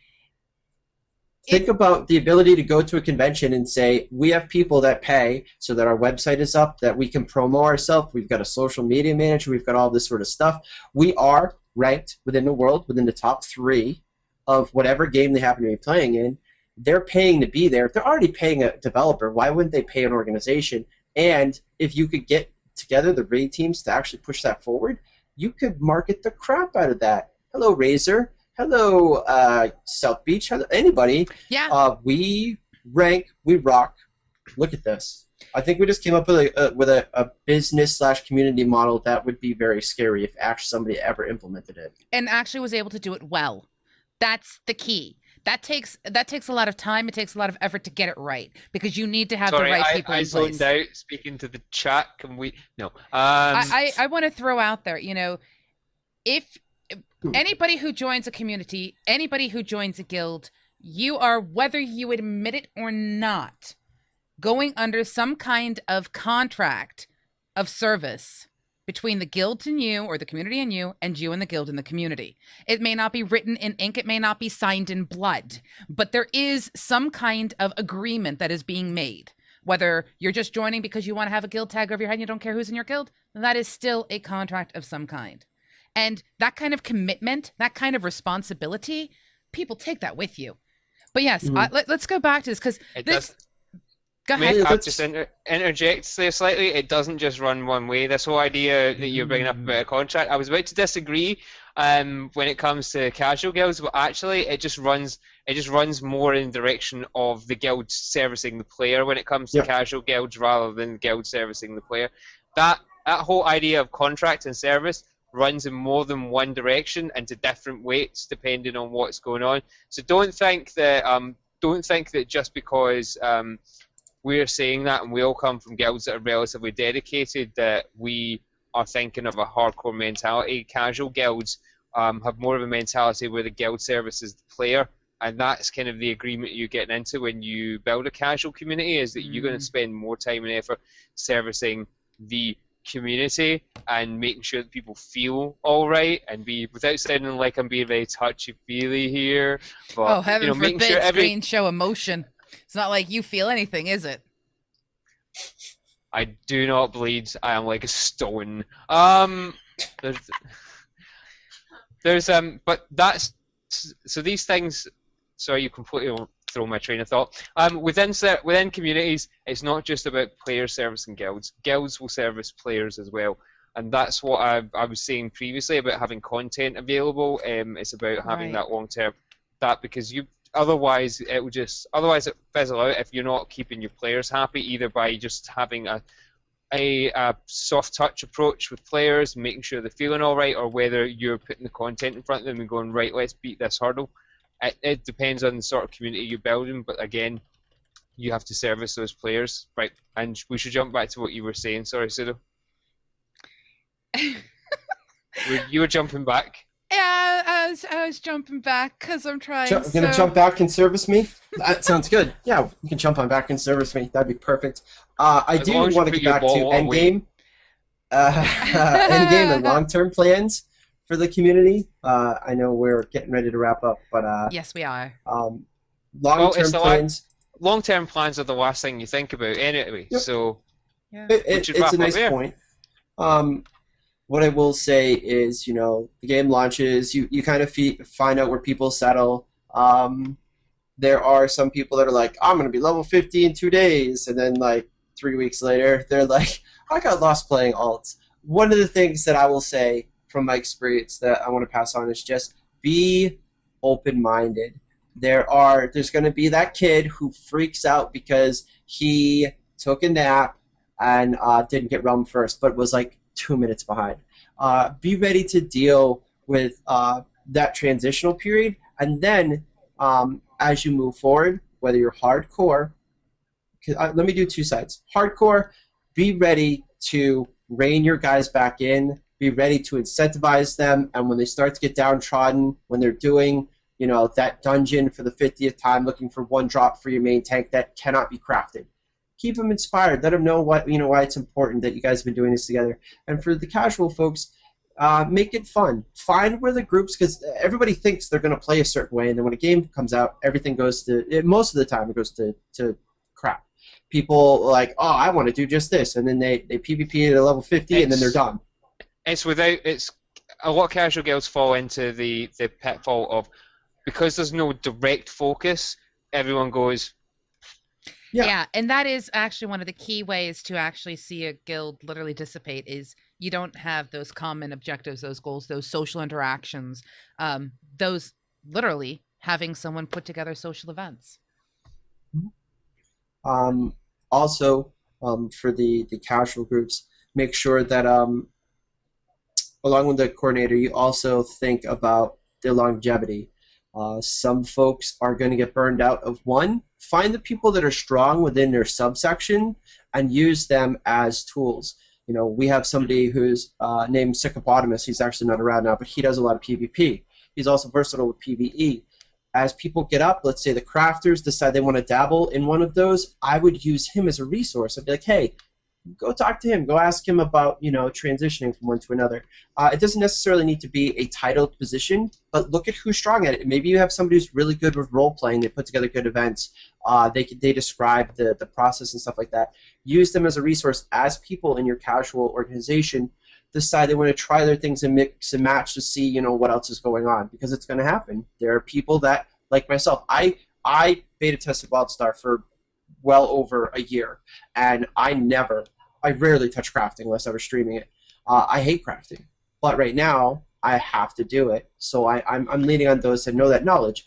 think about the ability to go to a convention and say, we have people that pay so that our website is up, that we can promo ourselves. We've got a social media manager. We've got all this sort of stuff. We are ranked within the world, within the top 3 of whatever game they happen to be playing in. They're paying to be there. If they're already paying a developer, why wouldn't they pay an organization? And if you could get together the raid teams to actually push that forward, you could market the crap out of that. Hello, Razer. Hello, South Beach. Hello, anybody. Yeah. We rank. We rock. Look at this. I think we just came up with a business/community model that would be very scary if actually somebody ever implemented it. And actually was able to do it well. That's the key. That takes a lot of time. It takes a lot of effort to get it right because you need to have the right people in place. I zoned out speaking to the chat. Can we? No. I want to throw out there, if anybody who joins a community, anybody who joins a guild, you are, whether you admit it or not, going under some kind of contract of service between the guild and you, or the community and you and the guild and the community. It may not be written in ink, it may not be signed in blood, but there is some kind of agreement that is being made. Whether you're just joining because you want to have a guild tag over your head and you don't care who's in your guild, that is still a contract of some kind. And that kind of commitment, that kind of responsibility, people take that with you. But yes, let's go back to this because this... Go ahead. I'll just interject there slightly. It doesn't just run one way. This whole idea that you're bringing up about a contract, I was about to disagree when it comes to casual guilds, but actually it just runs more in the direction of the guild servicing the player when it comes to casual guilds rather than the guild servicing the player. That whole idea of contract and service runs in more than one direction and to different weights depending on what's going on. So don't think that just because we're saying that and we all come from guilds that are relatively dedicated that we are thinking of a hardcore mentality. Casual guilds have more of a mentality where the guild services the player, and that's kind of the agreement you're getting into when you build a casual community, is that you're going to spend more time and effort servicing the community and making sure that people feel all right and be, without sounding like I'm being very touchy-feely here, but heaven forbid, sure screen show emotion. It's not like you feel anything, is it? I do not bleed. I am like a stone. But that's, so these things. Sorry, you completely throw my train of thought. Within communities, it's not just about players servicing guilds. Guilds will service players as well, and that's what I was saying previously about having content available. It's about having that long term. Because otherwise it fizzle out if you're not keeping your players happy, either by just having a soft touch approach with players, making sure they're feeling all right, or whether you're putting the content in front of them and going, right, let's beat this hurdle. It depends on the sort of community you're building, but again, you have to service those players, right? And we should jump back to what you were saying. Sorry, Pseudo. You were jumping back. Yeah, I was jumping back because I'm trying. You're gonna jump back and service me? That sounds good. Yeah, you can jump on back and service me. That'd be perfect. I do want to get back to endgame, endgame and long-term plans for the community. I know we're getting ready to wrap up, but yes, we are. Long-term plans. Long-term plans are the last thing you think about anyway. Yep. So it's a nice point. What I will say is, the game launches, you kind of find out where people settle. There are some people that are like, I'm going to be level 50 in 2 days, and then like 3 weeks later, they're like, I got lost playing alts. One of the things that I will say from my experience that I want to pass on is just be open-minded. There's going to be that kid who freaks out because he took a nap and didn't get realm first, but was like 2 minutes behind. Be ready to deal with that transitional period, and then as you move forward, whether you're hardcore, let me do two sides. Hardcore, be ready to rein your guys back in, be ready to incentivize them, and when they start to get downtrodden, when they're doing that dungeon for the 50th time looking for one drop for your main tank that cannot be crafted, keep them inspired. Let them know why it's important that you guys have been doing this together. And for the casual folks, make it fun. Find where the groups, because everybody thinks they're going to play a certain way, and then when a game comes out, everything goes to, most of the time, it goes to crap. People are like, oh, I want to do just this, and then they PvP at a level 50, and then they're done. It's a lot of casual guilds fall into the pitfall of, because there's no direct focus, everyone goes. Yeah, and that is actually one of the key ways to actually see a guild literally dissipate is you don't have those common objectives, those goals, those social interactions, those literally having someone put together social events. Also, for the casual groups. Make sure that along with the coordinator, you also think about the longevity. Some folks are going to get burned out of one. Find the people that are strong within their subsection and use them as tools. You know, we have somebody who's named Sycopotamus. He's actually not around now, but he does a lot of PvP. He's also versatile with PvE. As people get up, let's say the crafters decide they want to dabble in one of those, I would use him as a resource. I'd be like, hey, go talk to him. Go ask him about, you know, transitioning from one to another. It doesn't necessarily need to be a titled position, but look at who's strong at it. Maybe you have somebody who's really good with role playing. They put together good events. They describe the process and stuff like that. Use them as a resource as people in your casual organization decide they want to try their things and mix and match to see, you know, what else is going on, because it's going to happen. There are people that, like myself, I beta tested WildStar for well over a year, and I rarely touch crafting unless I was streaming it. I hate crafting, but right now I have to do it, so I'm leaning on those that know that knowledge.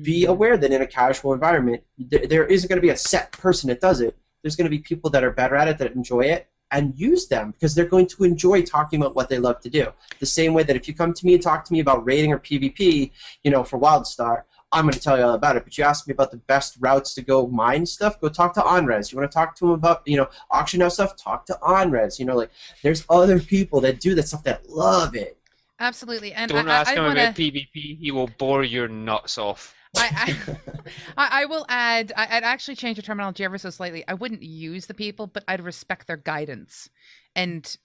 Be aware that in a casual environment, there isn't going to be a set person that does it. There's going to be people that are better at it, that enjoy it, and use them, because they're going to enjoy talking about what they love to do. The same way that if you come to me and talk to me about raiding or PvP, you know, for WildStar, I'm going to tell you all about it. But you ask me about the best routes to go mine stuff, go talk to OnRes. You want to talk to them about, you know, auction house stuff, talk to OnRes. You know, like, there's other people that do that stuff that love it. Absolutely. And Don't ask him about PvP. He will bore your nuts off. I will add, I'd actually change the terminology ever so slightly. I wouldn't use the people, but I'd respect their guidance. And,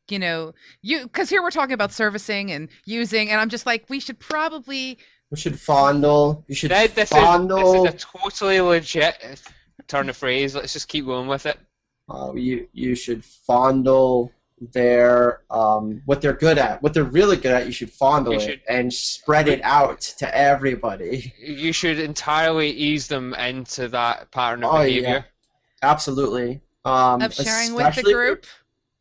you know, because here we're talking about servicing and using, and I'm just like, we should probably... We should fondle. You should fondle. This is a totally legit turn of phrase. Let's just keep going with it. You should fondle their what they're good at, what they're really good at. You should fondle it and spread it out to everybody. You should entirely ease them into that pattern of behavior. Yeah. Absolutely. Of sharing with the group.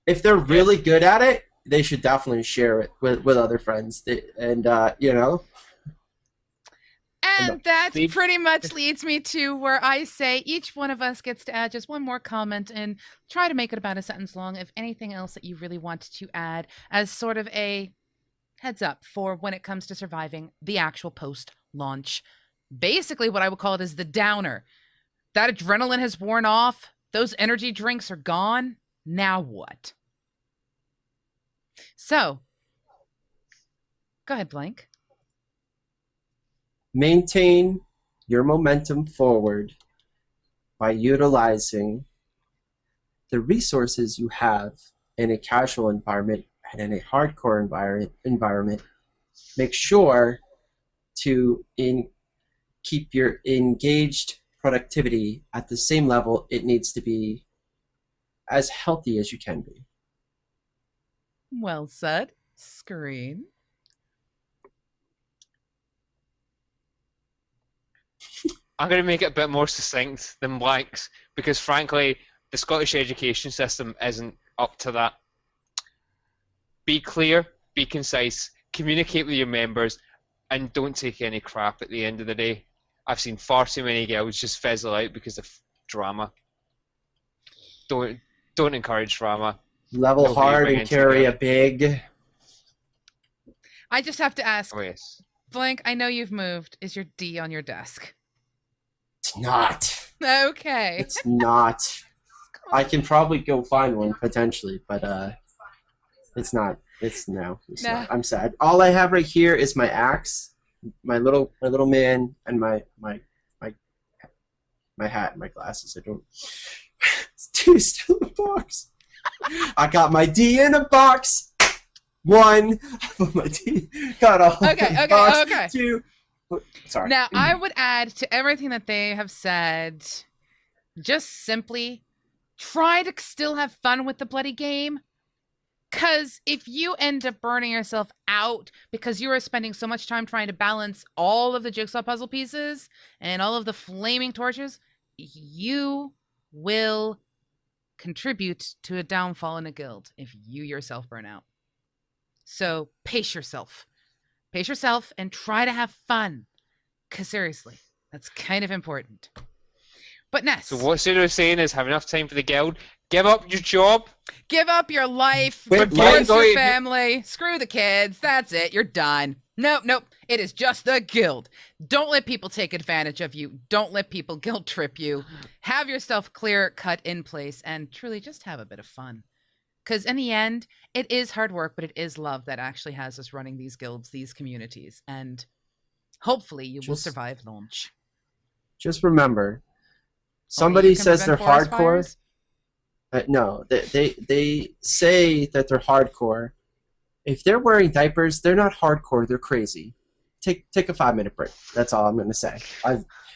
If they're really good at it, they should definitely share it with other friends. And you know. And that pretty much leads me to where I say each one of us gets to add just one more comment and try to make it about a sentence long. If anything else that you really want to add as sort of a heads up for when it comes to surviving the actual post-launch. Basically, what I would call it is the downer. That adrenaline has worn off. Those energy drinks are gone. Now what? So, go ahead, Blank. Maintain your momentum forward by utilizing the resources you have in a casual environment and in a hardcore environment. Make sure to keep your engaged productivity at the same level it needs to be, as healthy as you can be. Well said. Screen. I'm going to make it a bit more succinct than Blank's, because frankly, the Scottish education system isn't up to that. Be clear, be concise, communicate with your members, and don't take any crap at the end of the day. I've seen far too many girls just fizzle out because of drama. Don't encourage drama. Level hard and carry a big. I just have to ask, oh, yes. Blank, I know you've moved. Is your D on your desk? It's not. Okay. It's not. I can probably go find one potentially, but it's not. It's not. I'm sad. All I have right here is my axe, my little man, and my hat and my glasses. I don't. It's two still in a box. I got my D in a box. One. My D got all. Okay. Two. Sorry. Now, I would add to everything that they have said, just simply try to still have fun with the bloody game. Because if you end up burning yourself out because you are spending so much time trying to balance all of the jigsaw puzzle pieces and all of the flaming torches, you will contribute to a downfall in a guild if you yourself burn out. So pace yourself. Pace yourself and try to have fun. Because seriously, that's kind of important. But Ness. So what Pseudo is saying is have enough time for the guild, Give up your job. Give up your life. Wait, Divorce Mike- your family. Screw the kids. That's it. You're done. Nope. It is just the guild. Don't let people take advantage of you. Don't let people guilt trip you. Have yourself clear cut in place and truly just have a bit of fun. Because in the end, it is hard work, but it is love that actually has us running these guilds, these communities. And hopefully you will survive launch. Just remember, Only somebody you can says they're prevent forest hardcore. fires? No, they say that they're hardcore. If they're wearing diapers, they're not hardcore. They're crazy. Take a 5-minute break. That's all I'm going to say.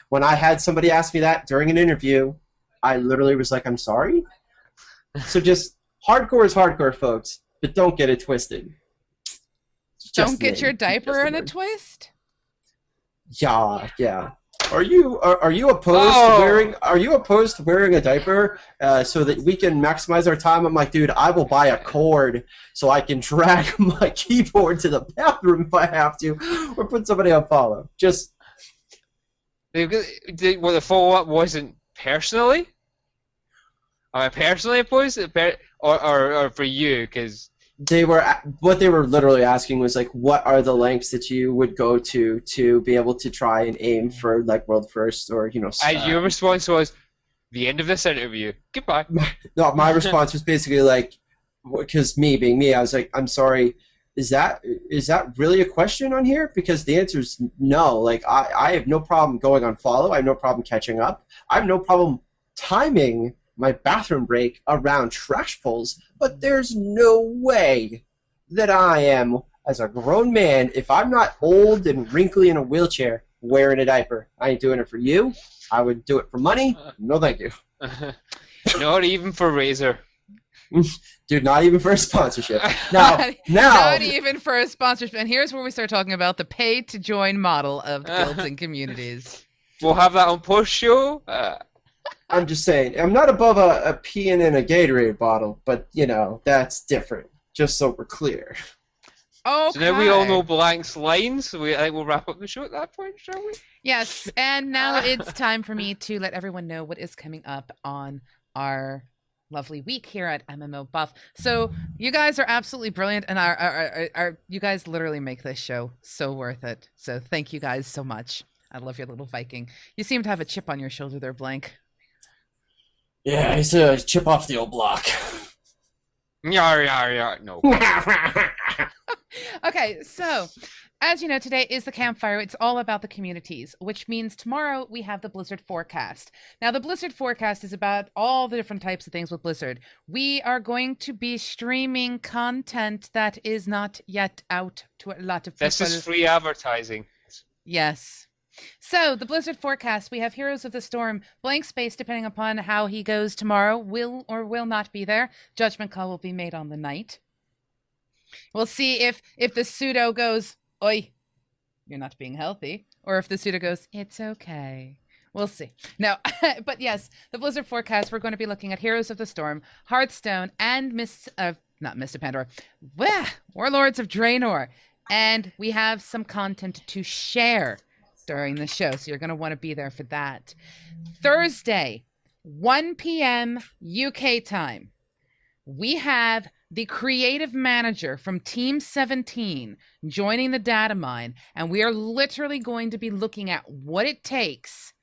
When I had somebody ask me that during an interview, I literally was like, I'm sorry? So just, hardcore is hardcore, folks, but don't get it twisted. Don't get your diaper in a twist? Yeah. Are you opposed to wearing a diaper so that we can maximize our time? I'm like, dude, I will buy a cord so I can drag my keyboard to the bathroom if I have to, or put somebody on follow. Just Well, the follow-up wasn't personally. Am I personally opposed to it, or for you? Because what they were literally asking was like, what are the lengths that you would go to be able to try and aim for like world first, or your response was, the end of this interview. Goodbye. No, my response was basically like, because me being me, I was like, I'm sorry, is that really a question on here? Because the answer is no. Like, I have no problem going on follow. I have no problem catching up. I have no problem timing my bathroom break around trash pulls, but there's no way that I am, as a grown man, if I'm not old and wrinkly in a wheelchair, wearing a diaper. I ain't doing it for you. I would do it for money. No, thank you. Not even for Razor. Dude, not even for a sponsorship. Now, Not even for a sponsorship. And here's where we start talking about the pay-to-join model of guilds and communities. We'll have that on post show. I'm just saying, I'm not above a peeing in a Gatorade bottle, but, that's different, just so we're clear. Okay. So now we all know Blank's lines, so I think we'll wrap up the show at that point, shall we? Yes, and now it's time for me to let everyone know what is coming up on our lovely week here at MMO Buff. So you guys are absolutely brilliant, and you guys literally make this show so worth it. So thank you guys so much. I love your little Viking. You seem to have a chip on your shoulder there, Blank. Yeah, he's a chip off the old block. No. Okay, so as you know, today is the Campfire. It's all about the communities, which means tomorrow we have the Blizzard forecast. Now, the Blizzard forecast is about all the different types of things with Blizzard. We are going to be streaming content that is not yet out to a lot of people. This is free advertising. Yes. So, the Blizzard forecast, we have Heroes of the Storm. Blankspace, depending upon how he goes tomorrow, will or will not be there. Judgment call will be made on the night. We'll see if the Pseudo goes, oi, you're not being healthy. Or if the Pseudo goes, it's okay. We'll see. No, but yes, the Blizzard forecast, we're going to be looking at Heroes of the Storm, Hearthstone, and not Mist of Pandora, Warlords of Draenor. And we have some content to share during the show, so you're going to want to be there for that. Thursday, 1 p.m. UK time, we have the creative manager from Team 17 joining the data mine, and we are literally going to be looking at what it takes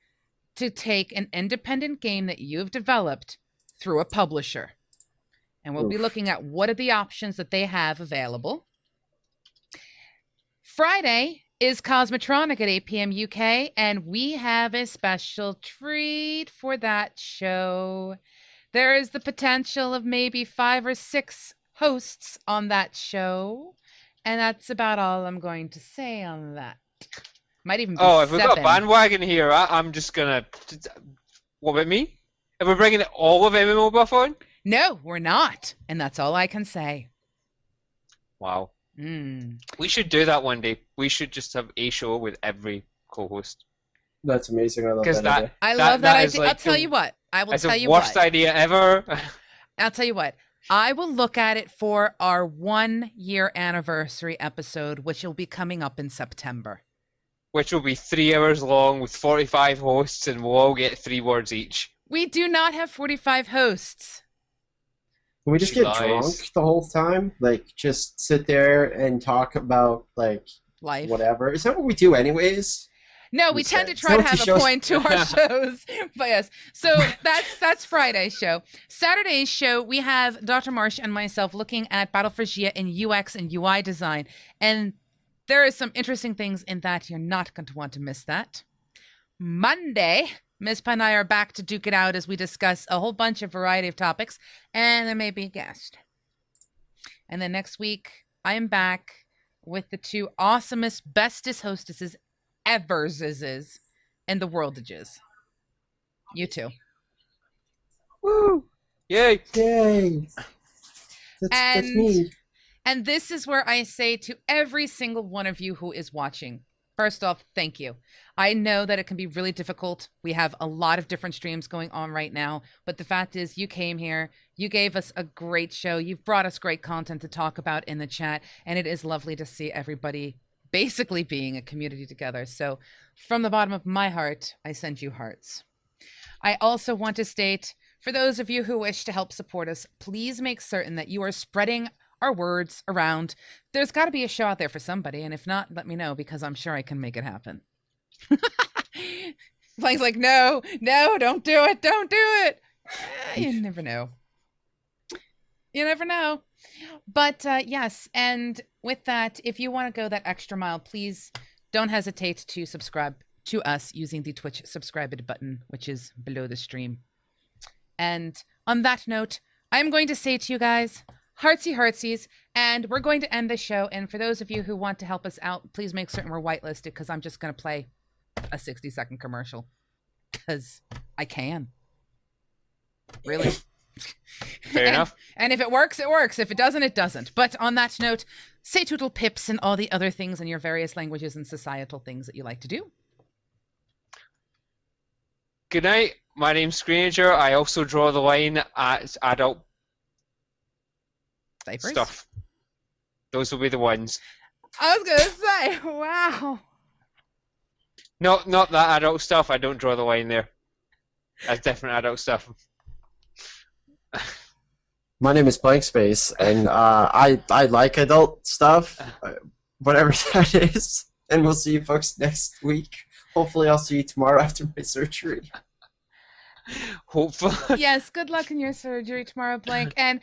to take an independent game that you've developed through a publisher. And we'll be looking at what are the options that they have available. Friday is Cosmotronic at 8 p.m. UK, and we have a special treat for that show. There is the potential of maybe 5 or 6 hosts on that show, and that's about all I'm going to say on that. Might even be 7. If we've got a bandwagon here, I'm just gonna... What about me? If we're bringing all of MMO Buff on? No, we're not, and that's all I can say. Wow. We should do that one day. We should just have a show with every co-host. That's amazing. I love that idea. I love that idea. Like I'll tell you what. I will tell you what. It's the worst idea ever. I'll tell you what. I will look at it for our 1-year anniversary episode, which will be coming up in September. Which will be 3 hours long with 45 hosts, and we'll all get 3 words each. We do not have 45 hosts. Can we just She get lies. drunk the whole time? Like, just sit there and talk about, like, Life. whatever. Is that what we do anyways? No, we Is tend to that try to what have the a show's- point to our shows. But yes, so that's Friday's show. Saturday's show, we have Dr. Marsh and myself looking at Battle for Gia in UX and UI design. And there are some interesting things in that. You're not going to want to miss that. Monday, Ms. Pye and I are back to duke it out as we discuss a whole bunch of variety of topics. And there may be a guest. And then next week, I am back with the two awesomest, bestest hostesses ever's in the worldages. You two. Woo! Yay! Yay! That's me. And this is where I say to every single one of you who is watching, first off, thank you. I know that it can be really difficult. We have a lot of different streams going on right now, but the fact is you came here, you gave us a great show, you've brought us great content to talk about in the chat, and it is lovely to see everybody basically being a community together. So from the bottom of my heart, I send you hearts. I also want to state, for those of you who wish to help support us, please make certain that you are spreading our words around. There's got to be a show out there for somebody, and if not, let me know, because I'm sure I can make it happen. Blank's like, no, don't do it, don't do it. You never know. You never know. But yes, and with that, if you want to go that extra mile, please don't hesitate to subscribe to us using the Twitch subscribe it button, which is below the stream. And on that note, I'm going to say to you guys, heartsy heartsies, and we're going to end the show. And for those of you who want to help us out, please make certain we're whitelisted, because I'm just going to play a 60-second commercial, because I can. Really. Fair enough. And if it works, it works. If it doesn't, it doesn't. But on that note, say toodle pips and all the other things in your various languages and societal things that you like to do. Good night. My name's Screenager. I also draw the line at adult Diapers? stuff. Those will be the ones. I was going to say, wow. Not that adult stuff. I don't draw the line there. That's different adult stuff. My name is Blankspace, and I like adult stuff, whatever that is. And we'll see you folks next week. Hopefully, I'll see you tomorrow after my surgery. Hopefully. Yes, good luck in your surgery tomorrow, Blank. And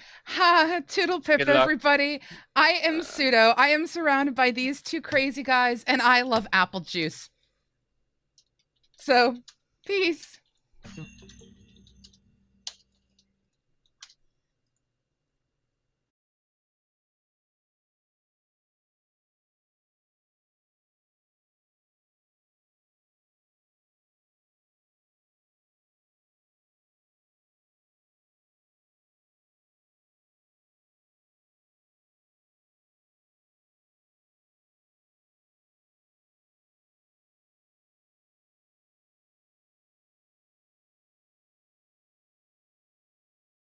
toodle pip, Good luck. everybody. I am Pseudo. I am surrounded by these two crazy guys, and I love apple juice. So, peace.